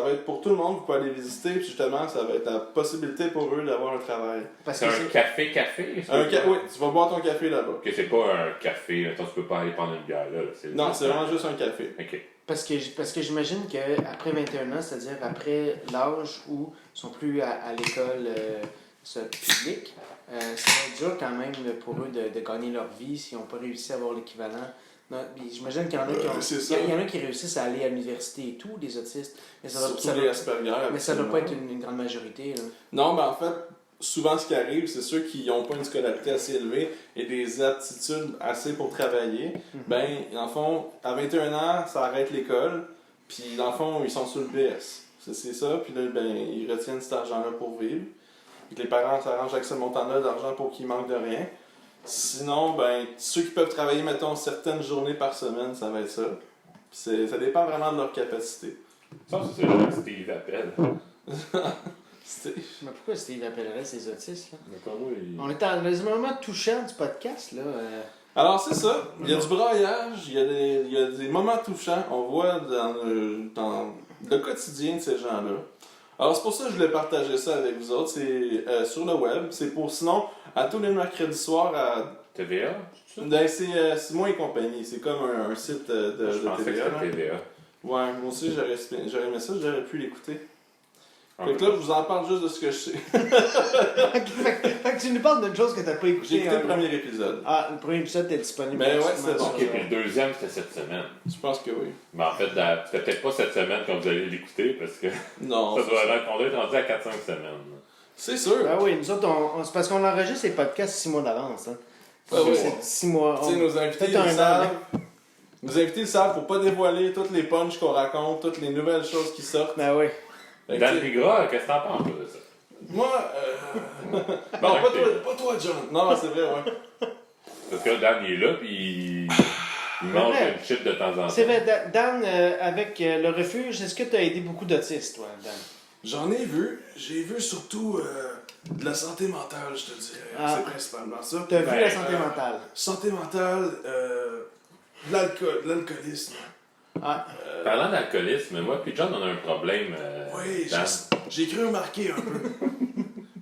va être pour tout le monde, vous pouvez aller visiter, puis justement, ça va être la possibilité pour eux d'avoir un travail. Parce C'est que un café? Oui, tu vas boire ton café là-bas. Ok, c'est pas un café, là. Tu peux pas aller prendre une bière, là. Non, c'est vraiment juste un café. Ok. Parce que j'imagine qu'après 21 ans, c'est-à-dire après l'âge où ils sont plus à l'école publique, ça va être dur quand même pour eux de gagner leur vie s'ils n'ont pas réussi à avoir l'équivalent. Non, j'imagine qu'il y en a c'est ça. il y en a qui réussissent à aller à l'université et tout, des autistes. Mais ça Surtout doit, les Asperger. mais ça doit pas être absolument. une grande majorité. Là. Non, mais en fait, souvent ce qui arrive, c'est ceux qui n'ont pas une scolarité assez élevée et des aptitudes assez pour travailler. Ben, dans le fond, à 21 ans, ça arrête l'école, puis dans le fond, ils sont sur le PS. C'est ça, puis là, ben, ils retiennent cet argent-là pour vivre. Puis les parents s'arrangent avec ce montant-là d'argent pour qu'ils manquent de rien. Sinon, ben, ceux qui peuvent travailler, mettons, certaines journées par semaine, ça va être ça. Puis ça dépend vraiment de leur capacité. Ça, c'est Steve appelle. Mais pourquoi Steve appellerait ces autistes? Là? D'accord, oui. On est dans les moments touchants du podcast. Là. Alors, c'est ça. Il y a du braillage, il y a des moments touchants. On voit dans le quotidien de ces gens-là. Alors, c'est pour ça que je voulais partager ça avec vous autres. C'est sur le web. C'est pour, sinon, à tous les mercredis soirs, TVA? ben, c'est moi et compagnie. C'est comme un site de Je pensais que TVA. c'était TVA. Ouais, moi aussi, j'aurais aimé ça, j'aurais pu l'écouter. Ah, Fait que là, je vous en parle juste de ce que je sais. Fait que tu nous parles d'une chose que tu n'as pas écoutée. J'ai écouté hein. le premier épisode. Ah, le premier épisode est disponible. Ben ouais, gratuitement c'est bon. sur, Ok, puis le deuxième, c'était cette semaine. Je pense que oui. Mais en fait, c'était peut-être pas cette semaine quand vous allez l'écouter, parce que Non, on doit être rendu à 4-5 semaines. c'est sûr. Ben oui, nous autres, c'est parce qu'on enregistre les podcasts 6 mois d'avance. Hein. Ouais, ouais. C'est 6 mois. Tu sais, nos invités, peut-être ils un savent. an. Nos invités, ils savent, faut pas dévoiler toutes les punchs qu'on raconte, toutes les nouvelles choses qui sortent. Ben oui. Fait que, Dan tu sais, Bigra, qu'est-ce que t'en penses de ça? moi, non, pas toi, John. Non, c'est vrai, ouais. Parce que Dan, il est là, puis il mange vrai. une chip de temps en temps. C'est vrai, Dan, avec le refuge, est-ce que tu as aidé beaucoup d'autistes, toi, Dan? J'en ai vu. J'ai vu surtout de la santé mentale, je te dirais. Ah. C'est principalement ça. Tu as vu Ben, la santé mentale? Santé mentale, de l'alcoolisme. Ah, Parlant d'alcoolisme, moi puis John, on a un problème. Oui, Dan. j'ai cru remarquer un peu.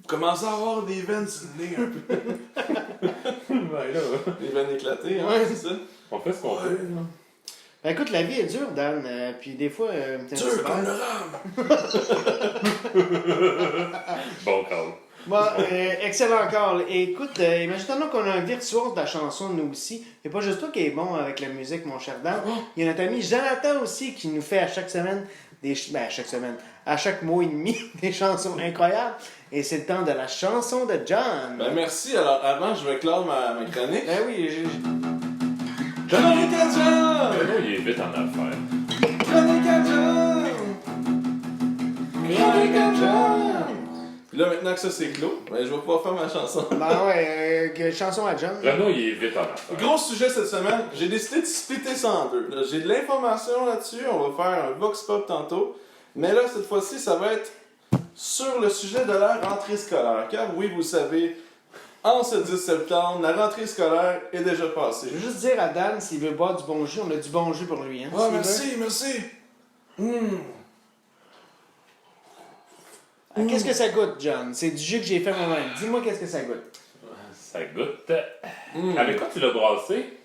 commencez à avoir des veines sur le nez un peu. Ouais, là, Des veines éclatées, hein, Ouais. c'est ça? on fait ce qu'on peut. là. Ben, écoute, la vie est dure, Dan. Puis des fois, t'es un Dur petit comme peu- le rhum! Bon call. Bon, excellent call. Et écoute, imagine-toi qu'on a un virtuose de la chanson, nous aussi. Il n'y a pas juste toi qui est bon avec la musique, mon cher Dan. Il y a notre ami Jonathan aussi qui nous fait à chaque semaine à chaque semaine, à chaque mois et demi, des chansons incroyables. Et c'est le temps de la chanson de John. Ben merci, alors avant je vais clore ma chronique. Ben oui, Chronique à John! Mais là, il est vite en affaires. Chronique à John! Chronique à John! Puis là maintenant que ça c'est clos, ben, je vais pouvoir faire ma chanson. Ben ouais, chanson à John. Renaud, il est vite en affaires. Gros sujet cette semaine, j'ai décidé de splitter ça en deux. Là, j'ai de l'information là-dessus, on va faire un vox pop tantôt. Mais là, cette fois-ci, ça va être sur le sujet de la rentrée scolaire. Car oui, vous savez, en ce 10 septembre, la rentrée scolaire est déjà passée. Je veux juste dire à Dan, s'il veut boire du bon jus, on a du bon jus pour lui. Hein, Ah, s'il veut. merci. Qu'est-ce que ça goûte, John? C'est du jus que j'ai fait moi-même. Dis-moi qu'est-ce que ça goûte. Ça goûte. Avec quoi tu l'as brassé?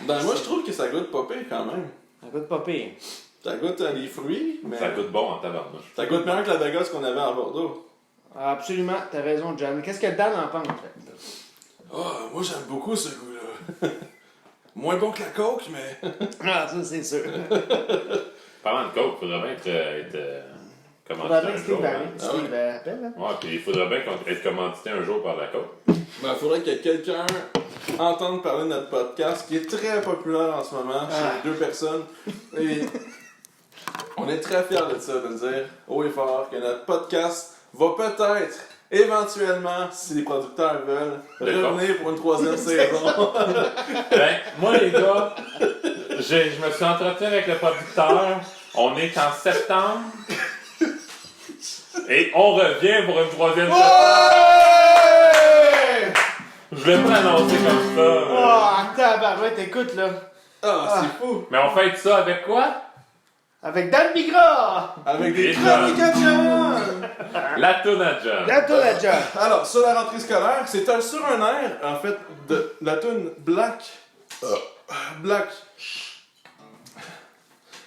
Ben, moi, je trouve que ça goûte pas pire quand même. Ça goûte pas pire. Ça goûte les fruits, mais Ça goûte bon en tabarnouche. ça goûte meilleur que la Vegas qu'on avait à Bordeaux. Absolument, t'as raison, John. Qu'est-ce que Dan en pense? Ah, moi, j'aime beaucoup ce goût-là. Moins bon que la coke, mais... Ah, ça, c'est sûr. Parlant de coke, il faudrait bien être commandité Faudrait bien un que jour. Steve Hein? Steve appelle, hein? Ouais, puis il faudrait bien être commandité un jour par la coke. Ben, faudrait que quelqu'un entende parler de notre podcast, qui est très populaire en ce moment chez deux personnes. Et on est très fiers de ça, de dire haut et fort que notre podcast va peut-être, éventuellement, si les producteurs veulent, revenir pour une troisième saison. Ben, moi les gars, je me suis entretenu avec le producteur. On est en septembre. Et on revient pour une troisième saison. Je voulais pas l'annoncer comme ça. Oh, tabarouette, écoute, là. Ah, c'est fou! Mais on fait ça avec quoi? Avec Dan Bigra! Avec des Et chroniques à John! La toune à John. Dan, toi, la John. Alors, sur la rentrée scolaire, c'est sur un air, en fait, de la tune Black. Black.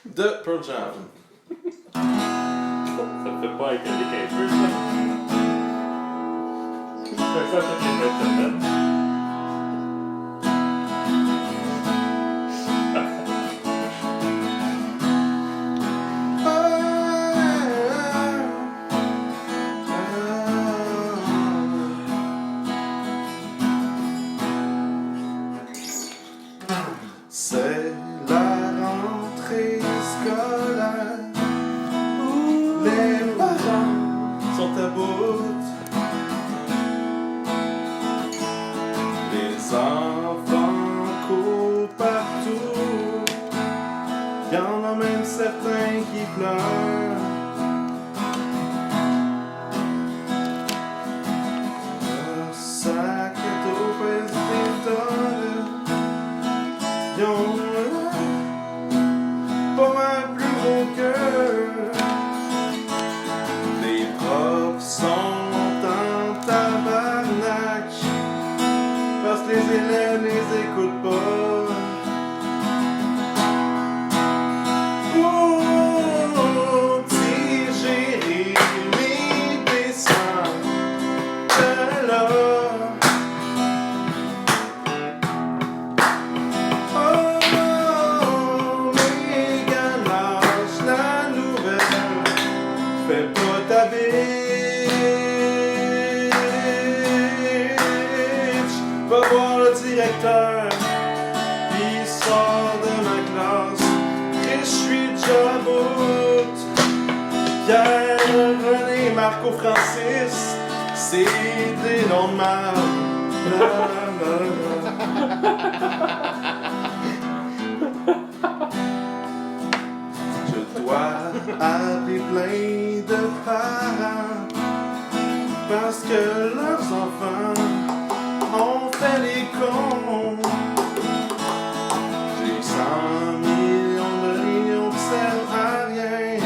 De Pearl Jam. Ça me fait pas avec les peu, ça. Je fais ça toutes les fins de semaine. C'est la rentrée scolaire où les parents sont à bout. Les enfants courent partout. Y en a même certains qui pleurent. Leur sac est au pèse des tonnes. Ils ont pas mal plus gros que les profs sont en tabarnak parce que les élèves les écoutent pas. Oh, petit Jérémy descend de là. Oh, Megan, lâche la nouvelle, fais pas ta bitch. Va voir le directeur, puis sort de ma classe, et je suis déjà à bout. Pierre, René, Marco, Francis, c'est des noms de marde. La, la, la. Je dois appeler plein de parents parce que leurs enfants ont fait les cons. J'ai 100 millions de réunions qui servent à rien.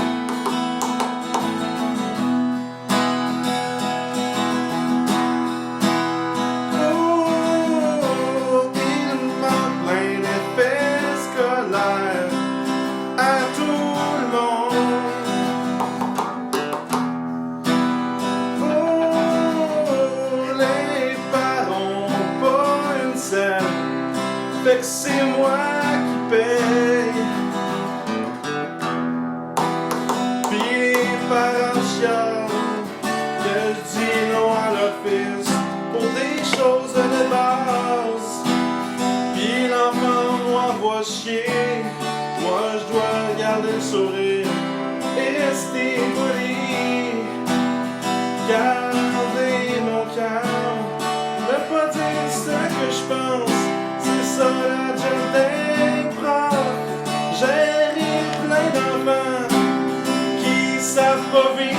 c'est moi qui paye. Puis les parents chialent que je dis non à leur fils pour des choses de base. Puis l'enfant m'envoie chier. Moi je dois garder le sourire et rester poli. Garder mon calme, ne pas dire ce que je pense. C'est ça la job d'un prof. Gérer plein d'enfants qui savent pas vivre.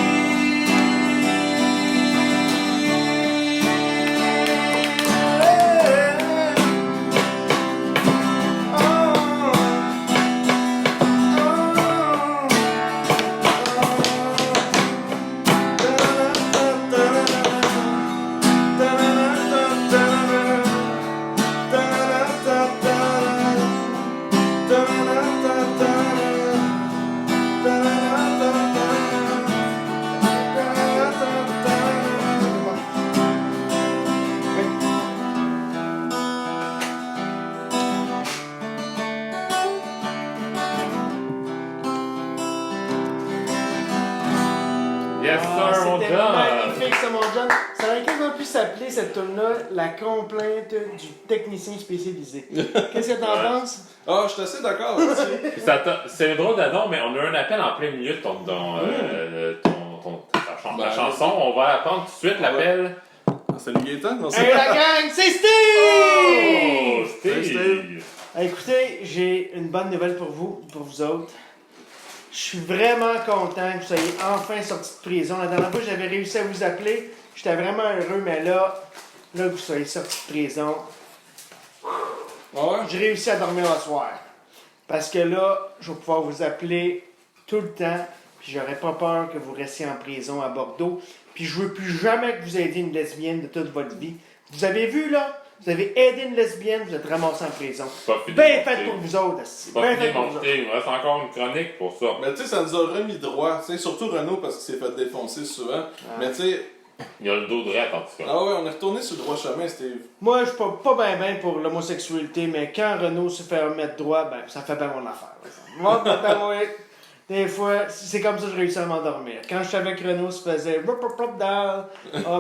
Yes, sir, mon C'était John! magnifique, ça, mon John. Ça aurait quasiment pu s'appeler, cette tune-là, la complainte du technicien spécialisé. Qu'est-ce que t'en penses? Ah, je suis assez d'accord là-dessus. C'est drôle d'adon, mais on a eu un appel en plein milieu de ta chanson. On va attendre tout de suite l'appel. Salut Gaëtan, non, Hey la gang, c'est Steve! Oh, Steve. Steve! Écoutez, j'ai une bonne nouvelle pour vous autres. Je suis vraiment content que vous soyez enfin sortis de prison. La dernière fois, j'avais réussi à vous appeler. J'étais vraiment heureux, mais là que vous soyez sortis de prison, Ouais. j'ai réussi à dormir le soir. Parce que là, je vais pouvoir vous appeler tout le temps. Puis j'aurais pas peur que vous restiez en prison à Bordeaux. Puis je veux plus jamais que vous aidiez une lesbienne de toute votre vie. Vous avez vu, là? Vous avez aidé une lesbienne, vous êtes ramassé en prison. Pas fini, Bien mon fait Steve. pour vous autres, asti. Pas Bien fini, fait pour mon vous autres. Steve. Il me reste encore une chronique pour ça. Mais tu sais, ça nous a remis droit. Tu sais, surtout Renaud parce qu'il s'est fait défoncer souvent. Mais tu sais, Il a le dos droit, en tout cas. ah ouais, on est retourné sur le droit chemin, Steve. Moi, je suis pas bien pour l'homosexualité, mais quand Renaud se fait remettre droit, ben, ça fait bien mon affaire. Moi, des fois, c'est comme ça que je réussis à m'endormir. Quand je savais que Renaud se faisait ah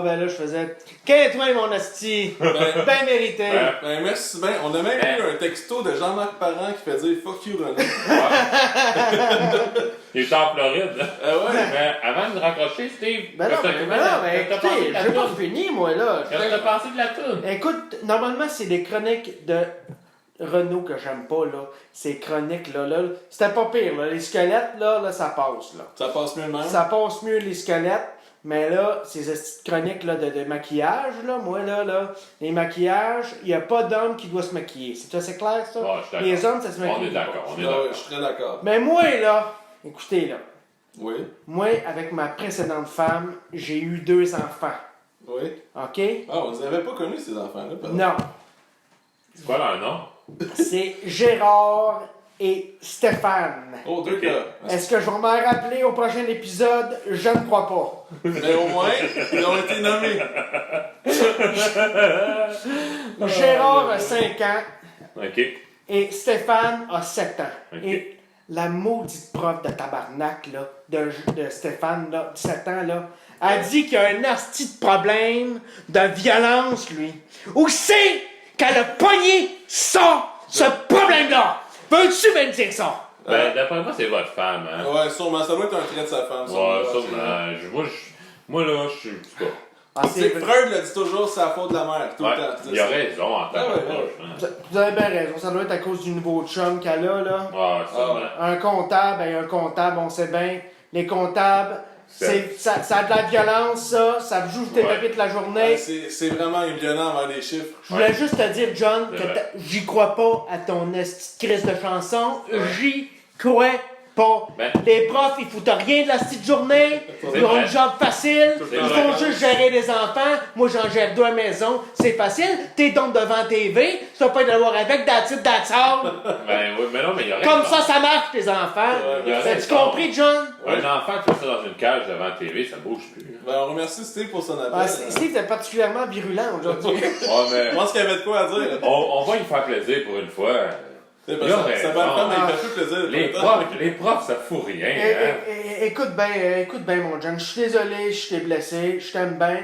ben là, je faisais qu'est-toi mon asti! Ben mérité! Ouais. Ben merci bien. On a même eu un texto de Jean-Marc Parent qui fait dire fuck you Renaud. Il était en Floride. Ah ouais? Mais avant de raccrocher, Steve, Ben non, mais écoutez, j'ai pas fini, moi, là. Qu'est-ce que t'as pensé de la toune? Écoute, normalement, c'est des chroniques de Renaud que j'aime pas, là. Ces chroniques, là. C'était pas pire, là. Les squelettes, là, ça passe, là. Ça passe mieux de même? Ça passe mieux, les squelettes. Mais là, ces petites chroniques là, de maquillage, là, moi, là, les maquillages, il n'y a pas d'homme qui doit se maquiller. C'est clair, ça? Ouais, je suis d'accord. Les hommes, ça se maquille. On est d'accord, on est Ah ouais, d'accord. je suis très d'accord. Mais moi, là, écoutez, là. Oui. Moi, avec ma précédente femme, j'ai eu 2 enfants. Oui. OK? Ah, on les avait pas connus ces enfants-là, pardon. Non. C'est quoi leur nom? C'est Gérard et Stéphane. Oh, 2 Ok. gars. Est-ce que je vais m'en rappeler au prochain épisode? Je ne crois pas. Mais au moins, ils ont été nommés. Gérard a 5 ans OK. et Stéphane a 7 ans. Ok. Et la maudite prof de tabarnak, là, de Stéphane, là, de 7 ans, là, a dit qu'il y a un asti de problème de violence, lui. Où c'est qu'elle a pogné ça, ce problème-là? Veux-tu me dire ça? Ben, d'après moi, c'est votre femme, hein? Ouais, sûrement. Ça doit être un trait de sa femme. Ouais, sûrement. sûrement. Moi, là, je suis. En tout cas, Ah, Tu sais, Freud le dit toujours, c'est la faute de la mère, tout ouais, le temps. c'est il a ça. raison en temps. Vous avez bien raison, ça doit être à cause du nouveau chum qu'elle a, là. Ouais, sûrement. Un comptable, on sait bien, les comptables, ça a de la violence, ça vous joue tes Ouais. papiers toute la Ouais, journée. c'est vraiment violent envers les chiffres. Je voulais juste te dire, John, C'est que vrai. j'y crois pas à ton esti de crise de chanson. J'y crois pas. Ben. Les profs, ils foutent rien de la petite journée. Ils ont vrai. une job facile. C'est Ils vrai. font juste gérer des enfants. Moi, j'en gère 2 à la maison. C'est facile. T'es donc devant TV. Tu vas pas être d'avoir avec that's it, that's all. Ben oui, mais non, mais il y aurait. Comme ça marche, tes enfants. il y aurait As-tu raison. compris, John? Un enfant qui fait ça dans une cage devant la TV, ça bouge plus. Ben, on remercie Steve pour son appel. Ah, Steve est particulièrement virulent aujourd'hui. Ouais, mais Je pense qu'il y avait de quoi à dire. on va y faire plaisir pour une fois. Ça Il a raison. va me faire, mais il fait plus plaisir. Les profs, ça fout rien. Hein? Écoute bien, mon John. Je suis désolé, je t'ai blessé, je t'aime bien.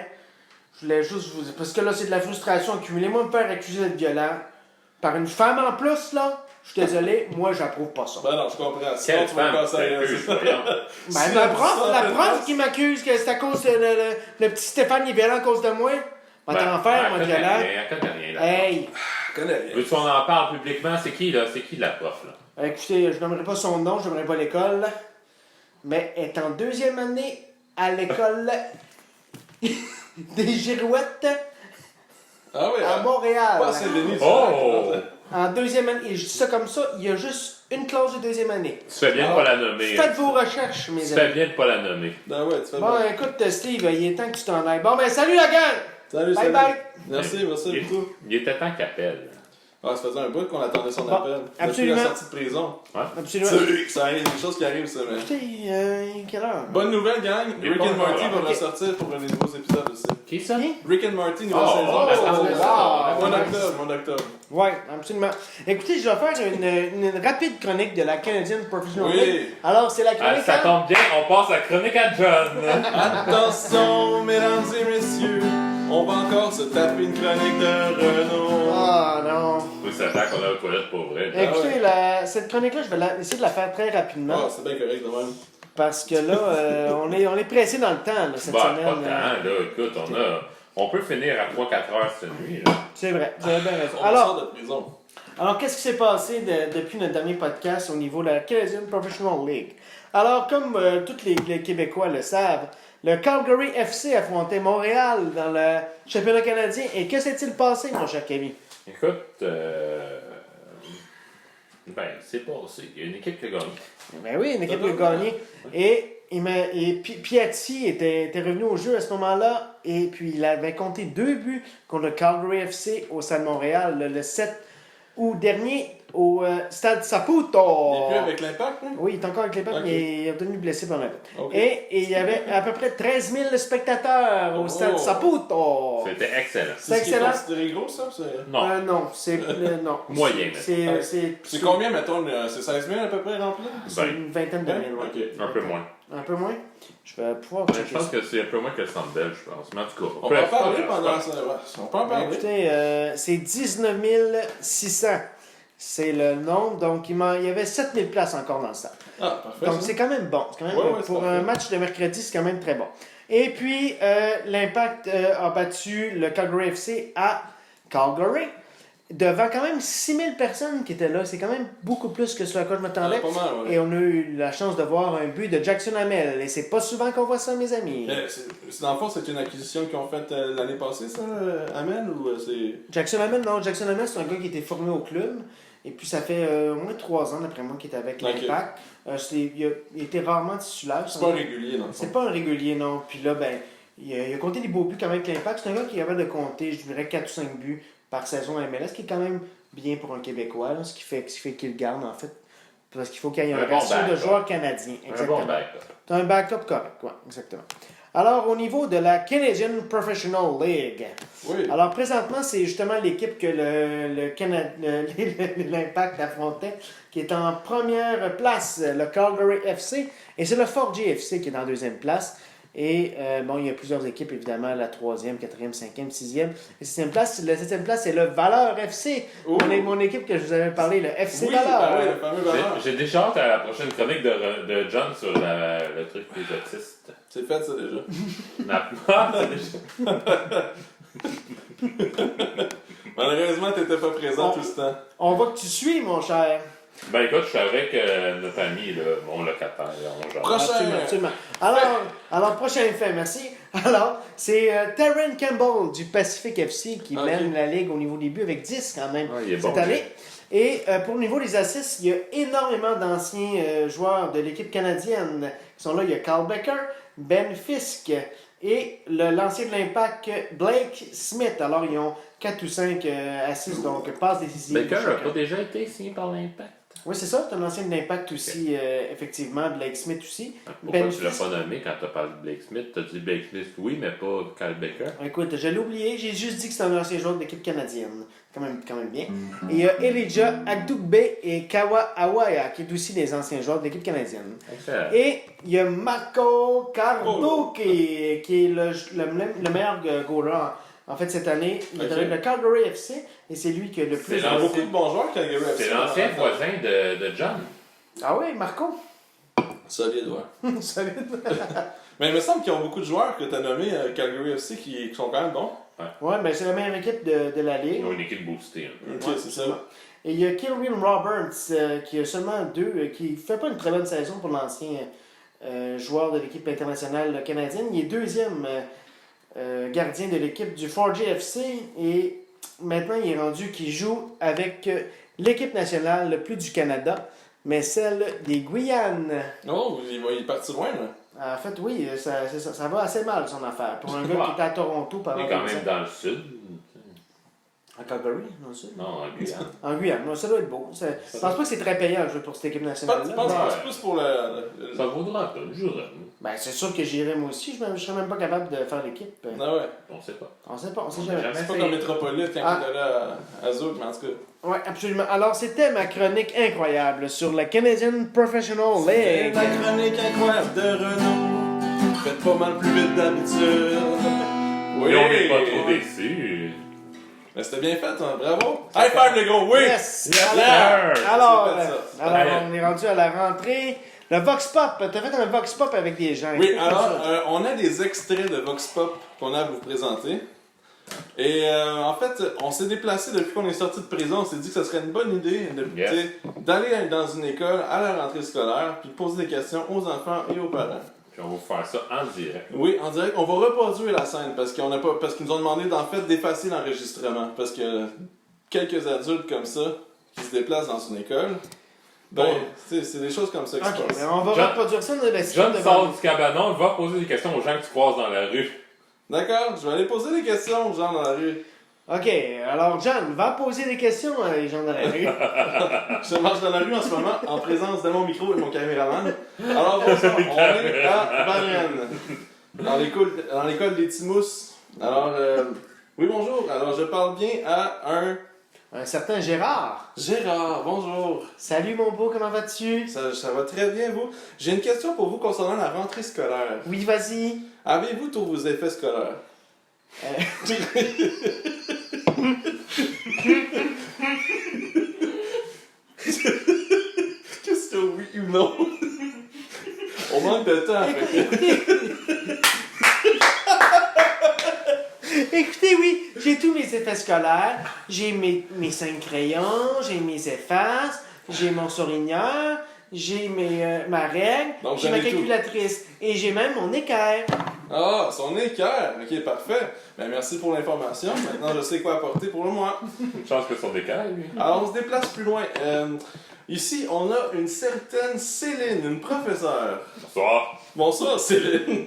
Je voulais juste vous dire. Parce que là, c'est de la frustration accumulée. Moi, me faire accuser d'être violent par une femme en plus, là, je suis désolé, moi, j'approuve pas ça. Ben non, je comprends. Sinon, Quelle tu vas femme passer à rien. t'accuse, voyons. Ben, la prof qui m'accuse que c'est à cause de le petit Stéphane, il est violent à cause de moi. Va t'en faire, moi, violent. Elle connaît rien, là. Hey! Je connais rien. Veux-tu qu'on en parle publiquement? C'est qui, là? C'est qui, la prof, là? Écoutez, je nommerai pas son nom, je nommerai pas l'école, mais elle est en 2e année à l'école des Girouettes Ah oui, à Montréal. Pas Saint-Denis. Oh! En 2e année, et je dis ça comme ça, il y a juste une classe de 2e année. Tu fais bien de pas la nommer. Faites vos recherches, mes Tu fais amis. bien de pas la nommer. Ben ouais, tu fais Bon, bien. écoute, Steve, il est temps que tu t'en ailles. Bon, ben, salut la gang! Salut, Bye salut. bye! Merci beaucoup. Il était temps qu'appelle. Ah, ça faisait un bout qu'on attendait son Bon, appel. absolument. Depuis la sortie de prison. Absolument. Ça arrive, des choses qui arrivent, ça, mais... Écoutez, quelle heure? Bonne nouvelle, gang. Il est Rick pas and Morty encore, va ressortir pour les nouveaux épisodes aussi. Qui ça? Rick and Morty, nouvelle Oh, saison. on attendait ça. Mois d'octobre, mois d'octobre. Oui, absolument. Écoutez, je vais faire une rapide chronique de la Canadian Professional Oui. League. Alors, c'est la Ah, chronique... ça tombe bien, on passe à chronique à John. Attention, mesdames et messieurs, on va encore se taper une chronique de Renault. Ah, non. Oui, c'est temps qu'on a aux toilettes pour vrai. Écoutez, cette chronique-là, je vais essayer de la faire très rapidement. Ah, c'est bien correct de même. Parce que là, on est pressé dans le temps, là, cette Bah, semaine. pas tant, là. Écoute, on peut finir à 3-4 heures cette nuit, là. C'est vrai, vous avez bien raison. On Alors, sort de prison. qu'est-ce qui s'est passé depuis notre dernier podcast au niveau de la Canadian Professional League? Alors, comme tous les Québécois le savent, le Calgary FC affrontait Montréal dans le championnat canadien. Et que s'est-il passé, mon cher Kevin? Écoute, ben, c'est passé. Il y a une équipe qui a gagné. Ben oui, une équipe qui a gagné. Et Piatti était revenu au jeu à ce moment-là. Et puis, il avait compté 2 buts contre le Calgary FC au Stade Montréal le 7 août dernier au Stade Saputo. Il est plus avec l'impact, hein? Oui, il est encore avec les Pats, Ok. mais il est devenu blessé pendant un peu. Ok. Et il y avait à peu près 13 000 spectateurs au Stade Oh. Saputo. C'était excellent. C'est ce qui est excellent. considéré gros, ça? C'est Non. Non, c'est... non. Moyen, C'est combien, mettons? C'est 16 000 à peu près rempli? C'est Ben, une vingtaine de mille, ouais. Ok. un peu moins. Un peu moins? Je vais pouvoir Mais checker je pense ça. que c'est un peu moins que le centre belge, je pense. Mais en tout cas, On peu peut en importe, parler c'est pendant pas- ça. Ouais, on peut en Ben, parler. écoutez, c'est 19 600. C'est le nombre. Donc, il y avait 7 000 places encore dans le stade. Ah, parfait. Donc, ça. c'est quand même bon. C'est quand même, Ouais, ouais, c'est pour parfait. un match de mercredi, c'est quand même très bon. Et puis, l'Impact a battu le Calgary FC à Calgary, devant quand même 6 000 personnes qui étaient là. C'est quand même beaucoup plus que ce à quoi je m'attendais. Pas mal, ouais. Et on a eu la chance de voir un but de Jackson Hamel. Et c'est pas souvent qu'on voit ça, mes amis. Dans le fond, c'est une acquisition qu'ils ont faite l'année passée, ça, Amen, ou c'est... Jackson Hamel, non. Jackson Hamel, c'est un gars qui était formé au club. Et puis, ça fait au moins 3 ans, d'après moi, qu'il est avec Ok. l'Impact. Il était rarement titulaire. C'est pas un régulier, dans le fond. C'est pas un régulier, non. Puis là, ben, il a compté des beaux buts quand même avec l'Impact. C'est un gars qui est capable de compter, je dirais, 4 ou 5 buts par saison à MLS, ce qui est quand même bien pour un Québécois, là, ce qui fait qu'il le garde, en fait. Parce qu'il faut qu'il y ait un Un bon ratio de backup. joueurs canadiens. Un Exactement. bon backup. T'as un backup correct, ouais, exactement. Alors, au niveau de la Canadian Professional League, Oui. alors présentement, c'est justement l'équipe que l'Impact affrontait, qui est en première place, le Calgary FC, et c'est le Fort FC qui est en 2e place. Et bon, il y a plusieurs équipes, évidemment, la 3e, 4e, 5e, 6e. Et 7e place, la 7e place, c'est le Valeur FC. Oh. Mon équipe que je vous avais parlé, le FC Oui, Valeur. ben oui, le fameux Valeur. J'ai déjà hâte à la prochaine chronique de John sur le truc des autistes. C'est fait, ça, déjà. Ah, c'est déjà- Malheureusement, t'étais pas présent tout ce temps. On voit que tu suis, mon cher. Ben écoute, je suis avec notre ami, là, mon locataire. On genre. Prochain. Absolument, absolument. Alors, prochain fait, merci. Alors, c'est Terran Campbell du Pacific FC qui Ok. mène la ligue au niveau des buts avec 10 quand même Ah, il est cette bon, année. lui. Et pour le niveau des assists, il y a énormément d'anciens joueurs de l'équipe canadienne qui sont là. Il y a Carl Becker, Ben Fisk et l'ancien de l'Impact, Blake Smith. Alors, ils ont 4 ou 5 assists, donc passes décisives. Baker n'a pas déjà été signé par l'Impact. Oui, c'est ça. Tu as l'ancien de l'Impact aussi, effectivement. Blake Smith aussi. Pourquoi Ben tu l'as Fisk. pas nommé quand tu as parlé de Blake Smith? Tu as dit Blake Smith, oui, mais pas Carl Becker. Écoute, je l'ai oublié. J'ai juste dit que c'est un ancien joueur de l'équipe canadienne. Quand même bien. Et il y a Elijah Agdugbe et Kawa Awaya, qui est aussi des anciens joueurs de l'équipe canadienne. Excellent. Et il y a Marco Cardo, qui est le meilleur goaler. En fait, cette année, il est avec le Calgary FC et c'est lui qui a le plus. Il y a beaucoup de bons joueurs Calgary FC. C'est l'ancien voisin de John. Ah oui, Marco. Solide, ouais. Solide. Mais il me semble qu'ils ont beaucoup de joueurs que tu as nommés Calgary FC qui sont quand même bons. Ouais, ben c'est la meilleure équipe de la Ligue. Ils ont une équipe boostée. Un peu. Ok, c'est ça. Et il y a Kilrian Roberts, qui a seulement 2, qui fait pas une très bonne saison pour l'ancien joueur de l'équipe internationale canadienne. Il est deuxième gardien de l'équipe du 4GFC et maintenant il est rendu qu'il joue avec l'équipe nationale, le plus du Canada, mais celle des Guyanes. Oh, il est parti loin, là. En fait, oui, ça va assez mal son affaire. Pour un gars qui était à Toronto Il pendant est quand 20 même ans. dans le sud. À Calgary, non, ça? Non, en Guyane. En Guyane, non, ça doit être beau. Je pense pas que c'est très payant de jouer pour cette équipe Je nationale-là. pense Ouais. que c'est plus pour le... Ça vaudra pas, je jurerais. Ben, c'est sûr que j'irais moi aussi. Je serais même pas capable de faire l'équipe. Ah ouais. On sait pas. On sait pas, on sait On jamais. a jamais C'est pas essayé. comme Métropolite quand Ah. il était là à Zouk, mais en tout cas. Oui, absolument. Alors, c'était ma chronique incroyable sur la Canadian Professional C'est League. la chronique incroyable de Renaud. Faites pas mal plus vite d'habitude. Oui, Et on n'est pas trop déçus. Mais c'était bien fait, hein. Bravo. High five, les gars, oui! Yes! Yes, Alors, sir. alors, C'est fait, ça. alors, on est rendu à la rentrée. Le Vox Pop. T'as fait un Vox Pop avec des gens. Oui, alors, on a des extraits de Vox Pop qu'on a à vous présenter. Et en fait, on s'est déplacé depuis qu'on est sorti de prison. On s'est dit que ce serait une bonne idée Yes. d'aller dans une école à la rentrée scolaire puis de poser des questions aux enfants et aux parents. Puis on va vous faire ça en direct. Oui, en direct, on va reproduire la scène parce qu'ils nous ont demandé d'en fait d'effacer l'enregistrement parce que quelques adultes comme ça qui se déplacent dans une école, ben, Bon. c'est des choses comme ça qui se Ok, passent. ben, on va John- reproduire ça dans la John sort du cabanon, il va poser des questions aux gens que tu croises dans la rue. D'accord, je vais aller poser des questions aux gens dans la rue. Ok, alors John, va poser des questions à les gens dans la rue. Je marche dans la rue en ce moment en présence de mon micro et mon caméraman. Alors bonsoir, on est à Varennes, dans l'école des Timous. Alors, oui bonjour, alors je parle bien à Un certain Gérard. Gérard, bonjour. Salut mon beau, comment vas-tu? Ça va très bien vous. J'ai une question pour vous concernant la rentrée scolaire. Oui, vas-y. Avez-vous tous vos effets scolaires? Qu'est-ce que oui ou non? On manque de temps. Fait que- Écoutez, oui, j'ai tous mes effets scolaires. J'ai mes 5 crayons, j'ai mes effaces, j'ai mon surligneur, j'ai ma règle, Donc, j'ai vous ma avez tout. calculatrice et j'ai même mon équerre. Ah, son équerre. Ok, parfait. Ben, merci pour l'information. Maintenant, je sais quoi apporter pour le mois. Une chance que son décalé, lui. Alors, on se déplace plus loin. Ici, on a une certaine Céline, une professeure. Bonsoir. Bonsoir, Céline.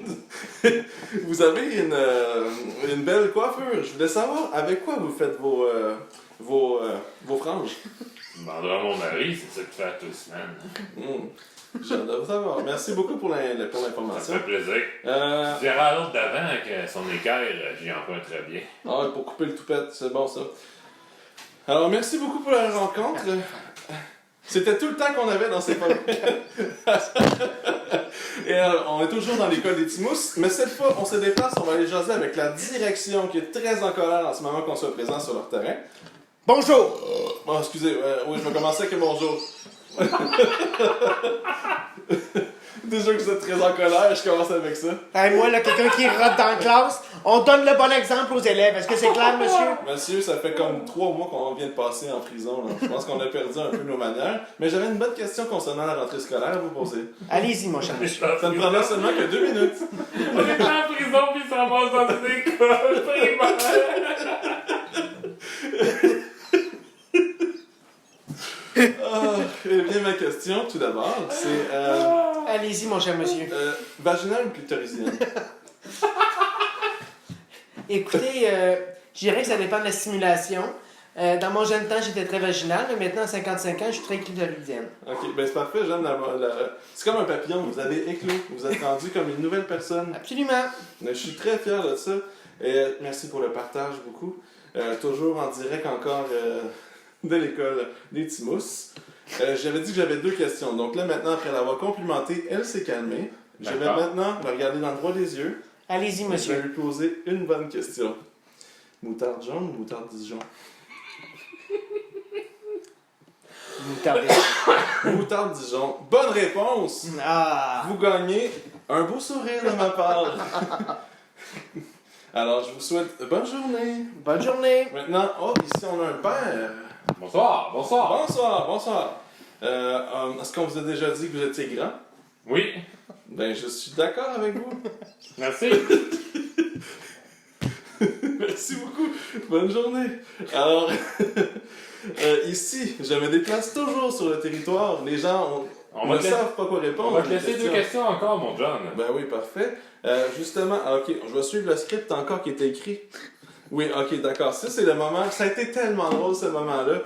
Vous avez une belle coiffure. Je voulais savoir avec quoi vous faites vos franges. Je demanderai à mon mari, c'est ça que tu fais à toutes les semaines. J'ai hâte de vous savoir. Merci beaucoup pour Ça l'information. me fait plaisir. Je dirais à l'autre d'avant que son équerre, j'y emprunte très bien. Pour couper le toupette, c'est bon ça. Alors, merci beaucoup pour la rencontre. C'était tout le temps qu'on avait dans ces podcasts. Et on est toujours dans l'école des Timous, mais cette fois, on se déplace, on va aller jaser avec la direction qui est très en colère en ce moment qu'on soit présent sur leur terrain. Bonjour! Bon, excusez, oui, je vais commencer avec un bonjour. Déjà que vous êtes très en colère, je commence avec ça. Hey, moi, là, quelqu'un qui rote dans la classe, on donne le bon exemple aux élèves. Est-ce que c'est clair, monsieur? Monsieur, ça fait comme 3 mois qu'on vient de passer en prison. Là. Je pense qu'on a perdu un peu nos manières. Mais j'avais une bonne question concernant la rentrée scolaire à vous poser. Allez-y, mon cher monsieur. Ça ne prendra seulement que 2 minutes. On est en prison puis il s'en va dans une école primaire. Eh bien, ma question, tout d'abord, c'est Allez-y, mon cher monsieur. vaginale ou clitorisienne? Écoutez, je dirais que ça dépend de la stimulation. Dans mon jeune temps, j'étais très vaginal, mais maintenant, à 55 ans, je suis très clitoridienne. Ok, ben c'est parfait, j'aime c'est comme un papillon, vous avez éclos, vous êtes rendu comme une nouvelle personne. Absolument. Je suis très fier de ça. Et merci pour le partage beaucoup. Toujours en direct encore de l'école des Timous. J'avais dit que j'avais 2 questions. Donc là, maintenant, après l'avoir complimentée, elle s'est calmée. Je vais D'accord. maintenant la regarder dans le droit des yeux. Allez-y, Je vais monsieur. lui poser une bonne question. Moutarde jaune ou moutarde Dijon? Moutarde. Moutarde Dijon. Bonne réponse! Ah! Vous gagnez un beau sourire de ma part. Alors, je vous souhaite bonne journée. Bonne journée! Maintenant, ici on a un père. Bonsoir, bonsoir. Bonsoir. Est-ce qu'on vous a déjà dit que vous étiez grand? Oui, Ben, je suis d'accord avec vous. merci. Merci beaucoup. Bonne journée. Alors, ici, je me déplace toujours sur le territoire. Les gens On va ne te savent pas quoi répondre. On va te à mes laisser 2 questions. questions encore, mon John. Ben oui, parfait. Justement, ok, je vais suivre le script encore qui est écrit. Oui, ok, d'accord. Ça, c'est le moment. Ça a été tellement drôle, ce moment-là.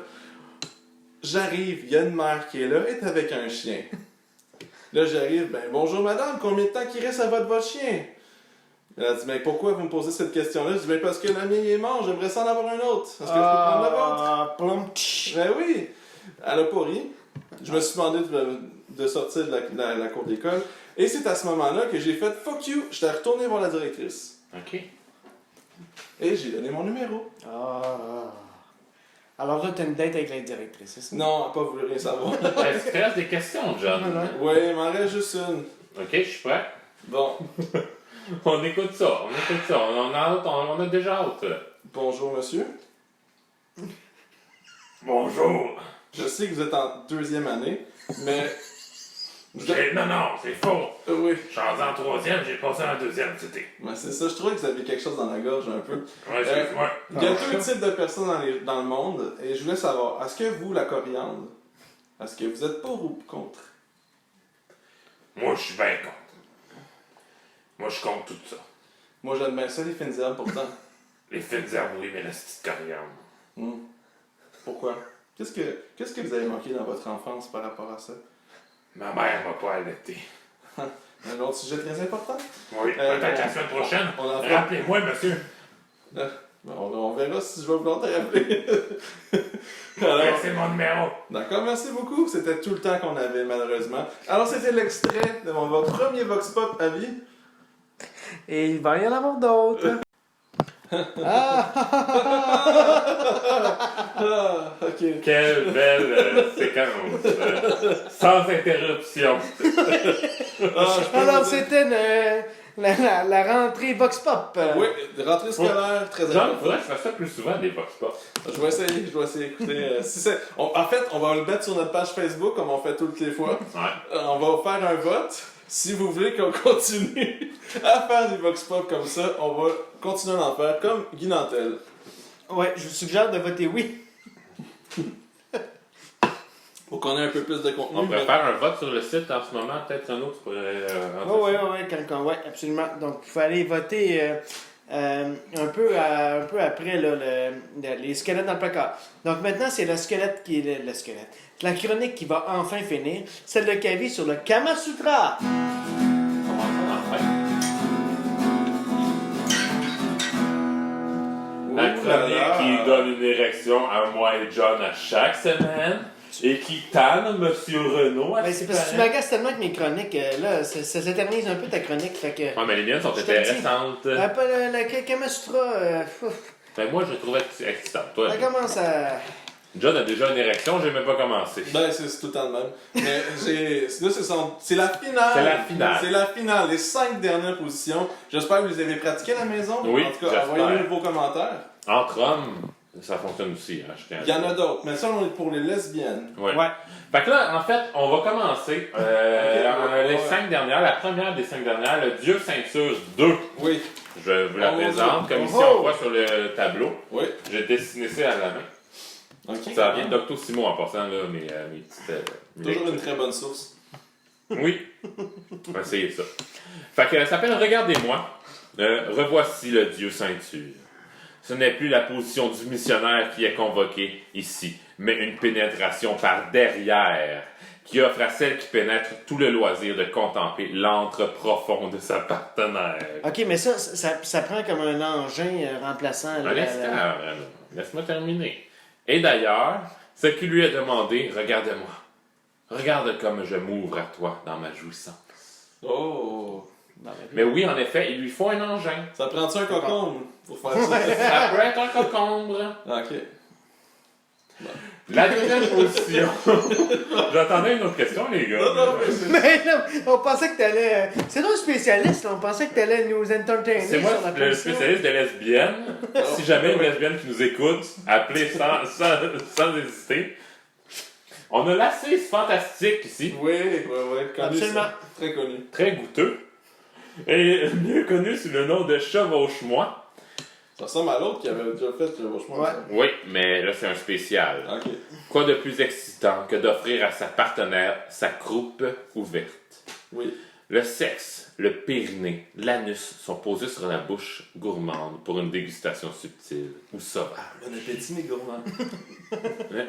J'arrive, il y a une mère qui est là, elle est avec un chien. Là, j'arrive, ben bonjour madame, combien de temps qu'il reste à votre chien? Elle a dit, mais pourquoi vous me posez cette question-là? Je dis, ben parce que le mien est mort, j'aimerais ça en avoir un autre. Est-ce que je peux prendre la vôtre? Ah, plum, tch. Ben oui! Elle a pas ri. Je me suis demandé de sortir de la cour d'école. Et c'est à ce moment-là que j'ai fait fuck you. J'étais retourné voir la directrice. OK. Et j'ai donné mon numéro. Ah. Alors là, t'as une date avec la directrice, c'est ça? Non, elle n'a pas voulu rien savoir. Est-ce que tu restes des questions, John? Oui, il m'en reste juste une. OK, je suis prêt. Bon, On écoute ça, on a déjà hâte. bonjour monsieur. Bonjour. Je sais que vous êtes en 2e année, mais... Non, c'est faux. Oui, Je suis rendu en 3e, j'ai passé en 2e, c'était. mais c'est ça, je trouvais que vous aviez quelque chose dans la gorge un peu. Ouais, excuse-moi. Il y a 2 types de personnes dans le monde, et je voulais savoir, est-ce que vous, la coriandre, est-ce que vous êtes pour ou contre? Moi, je suis bien contre. Moi, je compte tout ça. Moi, j'aime bien ça, les fines herbes, pourtant. Les fines herbes, oui, mais la petite coriandre. Pourquoi? Qu'est-ce que vous avez manqué dans votre enfance par rapport à ça? Ma mère m'a pas allaité. Un autre sujet très important? Oui, peut-être la semaine prochaine. on en fait- Rappelez-moi, monsieur. On verra si je vais vouloir te rappeler. Alors, C'est mon numéro. d'accord, merci beaucoup. C'était tout le temps qu'on avait, malheureusement. Alors, c'était l'extrait de mon premier Vox Pop à vie. Et il va y en avoir d'autres. Ah, ok. Quelle belle séquence. Sans interruption. Alors, c'était la rentrée Vox Pop. Oui, rentrée scolaire, très John, important. faudrait que je fasse ça plus souvent, des Vox Pop. Je vais essayer. Écoutez, en fait, on va le mettre sur notre page Facebook, comme on fait toutes les fois. Ouais. On va faire un vote. Si vous voulez qu'on continue à faire des Vox Pop comme ça, on va continuer à en faire comme Guy Nantel. Ouais, je vous suggère de voter oui. Pour qu'on ait un peu plus de contenu. On pourrait faire un vote sur le site en ce moment. Peut-être un autre pourrait. Oui, ouais, absolument. Donc, il faut aller voter un peu après là, les squelettes dans le placard. Donc, maintenant, c'est le squelette qui est le squelette. La chronique qui va enfin finir, celle de Kavi sur le Kama Sutra. La chronique qui donne une érection à moi et John à chaque semaine et qui tanne Monsieur Renaud à Ben, c'est parce que tu m'agaces tellement avec mes chroniques. Là, ça s'éternise un peu ta chronique. Fait que, Ouais, mais les miennes sont Je te le dis. intéressantes. pas le Kama Sutra, Ben, moi, je le trouvais excitant. Toi, ça commence à... John a déjà une érection, j'ai même pas commencé. Ben, c'est tout le temps le même. Mais c'est la finale. C'est la finale. C'est la finale. Les 5 dernières positions. J'espère que vous les avez pratiquées à la maison. Oui, En tout cas, j'espère. envoyez-nous vos commentaires. Entre hommes, ça fonctionne aussi. Hein, je tiens à Il y en dire. a d'autres. Mais ça, on est pour les lesbiennes. Ouais. Ouais. Fait que là, en fait, on va commencer. Les 5 dernières, la première des 5 dernières, le Dieu Ceinture 2. Oui. Je vous la Oh, présente. Comme ici, oh. on voit sur le tableau. Oui. J'ai dessiné ça à la main. Ok. Ça vient de Doctissimo en passant, là, mes petites... Toujours une très bonne source. Oui. On va essayer ça. Fait que ça s'appelle Regardez-moi. Revoici le Dieu ceinture. Ce n'est plus la position du missionnaire qui est convoquée ici, mais une pénétration par derrière qui offre à celle qui pénètre tout le loisir de contempler l'antre profond de sa partenaire. OK, mais ça prend comme un engin remplaçant... Un instant, laisse-moi terminer. Et d'ailleurs, ce qui lui est demandé, regarde-moi. Regarde comme je m'ouvre à toi dans ma jouissance. Oh! Mais oui, en effet, il lui faut un engin. Ça prend-tu un cocon pour faire ça? Ça peut être un cocombre. Ok. La deuxième position. J'attendais une autre question, les gars. Mais non, on pensait que t'allais... C'est toi le spécialiste, là. On pensait que t'allais nous entertainer. C'est moi sur la le position. spécialiste de lesbiennes. Si jamais une lesbienne qui nous écoute, appelez sans hésiter. On a l'assise fantastique ici. Oui. Connu, Absolument. ça. Très connu. Très goûteux. Et mieux connu sous le nom de Chevauche-moi. Ça ressemble à l'autre qui avait déjà fait le vachement. Ouais. Oui, mais là c'est un spécial. Ok. Quoi de plus excitant que d'offrir à sa partenaire sa croupe ouverte? Oui. Le sexe, le périnée, l'anus sont posés sur la bouche gourmande pour une dégustation subtile ou sauvage. Bon appétit, mes gourmands.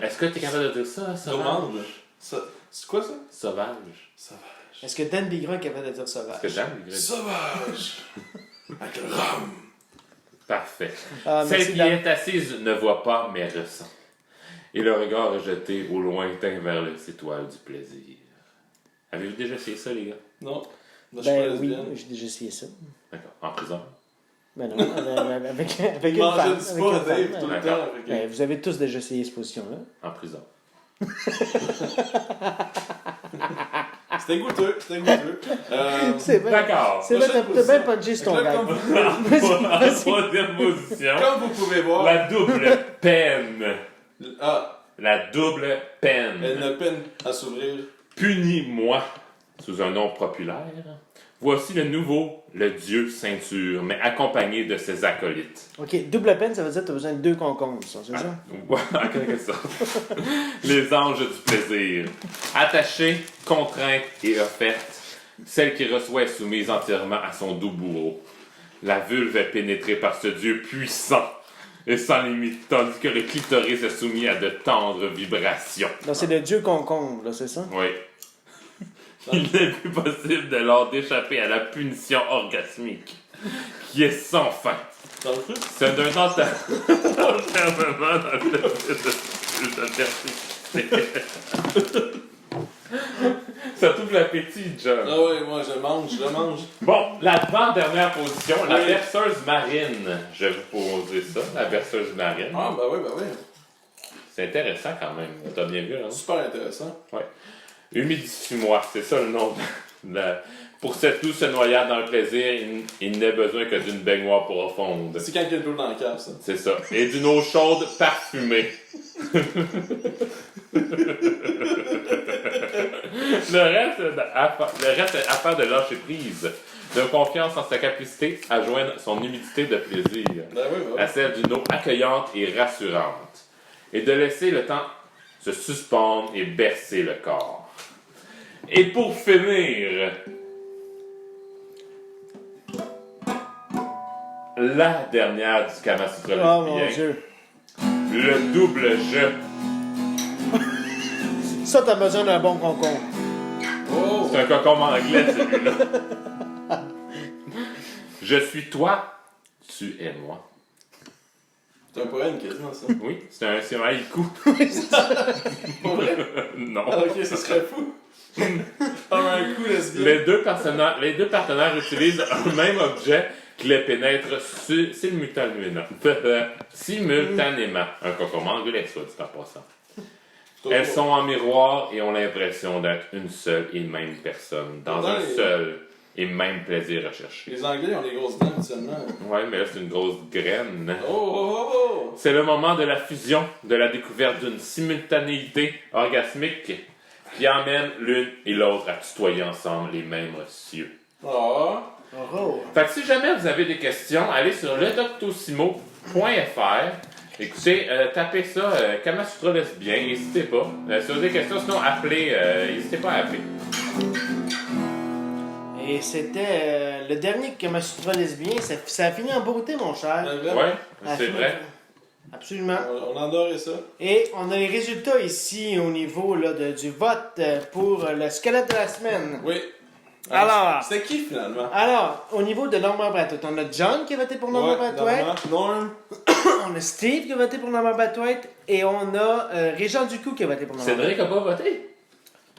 Est-ce que tu es capable de dire ça, sauvage? Gourmande. C'est quoi ça? Sauvage. Sauvage. Est-ce que Dan Bigra est capable de dire sauvage? Est-ce que j'aime les Sauvage. Avec le rhum. Parfait. Ah, Celle merci, qui Dan. est assise ne voit pas, mais ressent. Et le regard est jeté au lointain vers les étoiles du plaisir. Avez-vous déjà essayé ça, les gars? Non. Là, je suis pas Ben oui, lesbienne. j'ai déjà essayé ça. D'accord. En prison? Ben non, avec une Mangeait femme. du Avec pas, une Dave, femme. tout le D'accord. temps. Fait que- Ben, vous avez tous déjà essayé cette position-là. En prison. C'était goûteux. C'est vrai. D'accord. C'est vrai, t'as Prochaine bien position. punché sur ton Fait que là, gars. comme- En troisième position, Comme vous pouvez voir, la double peine. La double elle peine. n'a peine à s'ouvrir. Punis-moi, sous un nom populaire. Voici le nouveau, le Dieu ceinture, mais accompagné de ses acolytes. OK, double peine, ça veut dire que t'as besoin de 2 concombres, ça, c'est ça? Ouais, en quelque sorte. Les anges du plaisir. Attachés, contraintes et offertes, celle qui reçoit est soumise entièrement à son doux bourreau. La vulve est pénétrée par ce Dieu puissant et sans limite, tandis que le clitoris est soumis à de tendres vibrations. Donc c'est le dieu concombre, là, c'est ça? Oui. Il n'est plus possible de leur d'échapper à la punition orgasmique, qui est sans fin. Dans le truc? C'est d'un temps fermement dans le Ça t'ouvre l'appétit, John. Ah ouais, moi je mange. Bon, l'avant-dernière position, la Oui. berceuse marine. Je vais vous poser ça, la berceuse marine. Ah bah oui. C'est intéressant quand même. T'as bien vu, hein? Super intéressant. Ouais. Humidifie-moi, c'est ça le nom de la... Pour cette douce noyade dans le plaisir, il n'est besoin que d'une baignoire profonde. C'est quand il y a de l'eau dans le cave, ça. C'est ça. Et d'une eau chaude parfumée. Le reste est affaire de lâcher prise, de confiance en sa capacité à joindre son humidité de plaisir Ben oui. à celle d'une eau accueillante et rassurante, et de laisser le temps se suspendre et bercer le corps. Et pour finir, la dernière du Kama Sutra Oh mon lesbien, Dieu. le double jeu. Ça, t'as besoin d'un bon concombre. Oh! C'est un cocon anglais, celui-là. Je suis toi, tu es moi. C'est un poème quasiment, ça. Oui, c'est un haïku. Pas vrai? Non. Ah, ok, ça serait fou. Un coup lesbien. Les deux partenaires utilisent un même objet qui les pénètre simultanément. Un cocon anglais, soit dit en passant. Elles sont en miroir et ont l'impression d'être une seule et même personne, dans un seul et même plaisir recherché. Les Anglais ont des grosses dents, habituellement. Ouais, mais là, c'est une grosse graine. Oh! C'est le moment de la fusion, de la découverte d'une simultanéité orgasmique qui emmène l'une et l'autre à tutoyer ensemble les mêmes cieux. Ah! Oh. Fait que si jamais vous avez des questions, allez sur ledoctosimo.fr. Écoutez, tapez ça, Kamasutra lesbien, n'hésitez pas. Si vous avez des questions, sinon appelez, n'hésitez pas à appeler. Et c'était le dernier Kamasutra lesbien. Ça a fini en beauté, mon cher. Ouais, Ça a c'est fini- vrai. Absolument. On adorait ça. Et on a les résultats ici au niveau là, du vote pour le squelette de la semaine. Oui. Alors. C'était qui finalement? Alors, au niveau de Normand Brathwaite, on a John qui a voté pour Normand Brathwaite, Norm. on a Steve qui a voté pour Normand Brathwaite et on a Régent Ducou qui a voté pour Normand Brathwaite. Cédric n'a pas voté?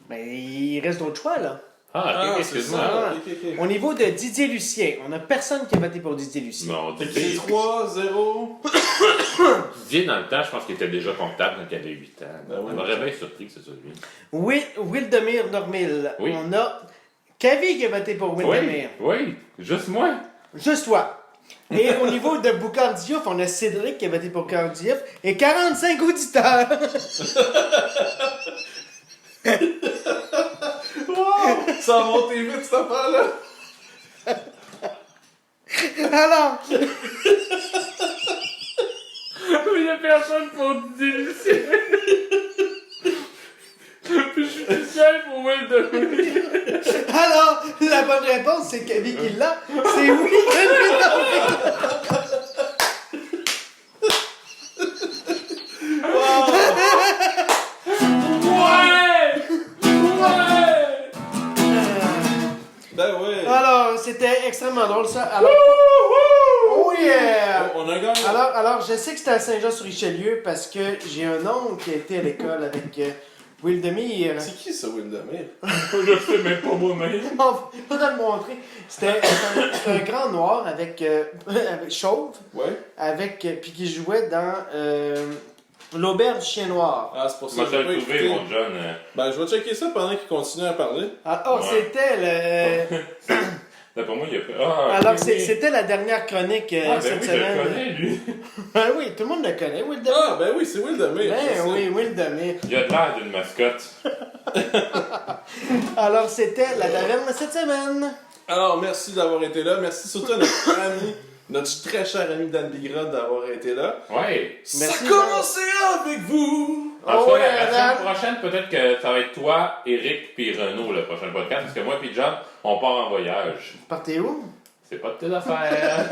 Ben, il reste d'autres choix, là. Ah, ok, c'est excuse-moi. ça. Au niveau de Didier Lucien, on a personne qui a voté pour Didier Lucien. Non, C'est Didier, 3-0. Didier, dans le temps, je pense qu'il était déjà comptable quand il avait 8 ans. Ben oui. On m'aurait bien surpris que c'est ça lui. Wildemir Normil, Oui. on a Kavi qui a voté pour Wildemir. Oui, juste moi. Juste toi. Et au niveau de Boucard Diouf, on a Cédric qui a voté pour Boucard Diouf et 45 auditeurs. Wow! Ça a monté vite cette affaire-là. Alors, Mais il n'y a personne pour Didier Lucien. Puis je suis tout seul pour Wildemir. alors, la bonne réponse, c'est Kavi qui l'a. C'est oui. Ben ouais. Alors, c'était extrêmement drôle ça. Alors, oh yeah! On a gagné. Alors, je sais que c'était à Saint-Jean-sur-Richelieu parce que j'ai un oncle qui a été à l'école avec Wildemir. C'est qui ça, Wildemir? Je sais même pas moi-même. On va te le montrer. C'était un grand noir avec chauve, Ouais. puis qui jouait dans L'Auberge du Chien Noir. Ah, c'est pour ça Moi, que je j'ai vais pas le trouver, écouté. mon John. Ben, je vais checker ça pendant qu'il continue à parler. Alors, Ouais. c'était le. D'après moi, il a fait. Ah, Alors, oui, c'est- oui. c'était la dernière chronique Ah, ben cette oui, je semaine. le connais, lui. Ben oui, tout le monde le connaît, Wildemir. Ah, ben oui, c'est Wildemir. Ben oui, Wildemir. Il a l'air d'une mascotte. Alors, c'était la taverne cette semaine. Alors, merci d'avoir été là. Merci surtout à notre ami, notre très cher ami Dan Bigrod d'avoir été là. Ouais. Merci, Ça commencera avec vous! En tout Oh, cas, la yeah, semaine Dan. prochaine, peut-être que ça va être toi, Eric, puis Renaud, le prochain podcast, parce que moi et John, on part en voyage. Partez où? C'est pas de tes affaires.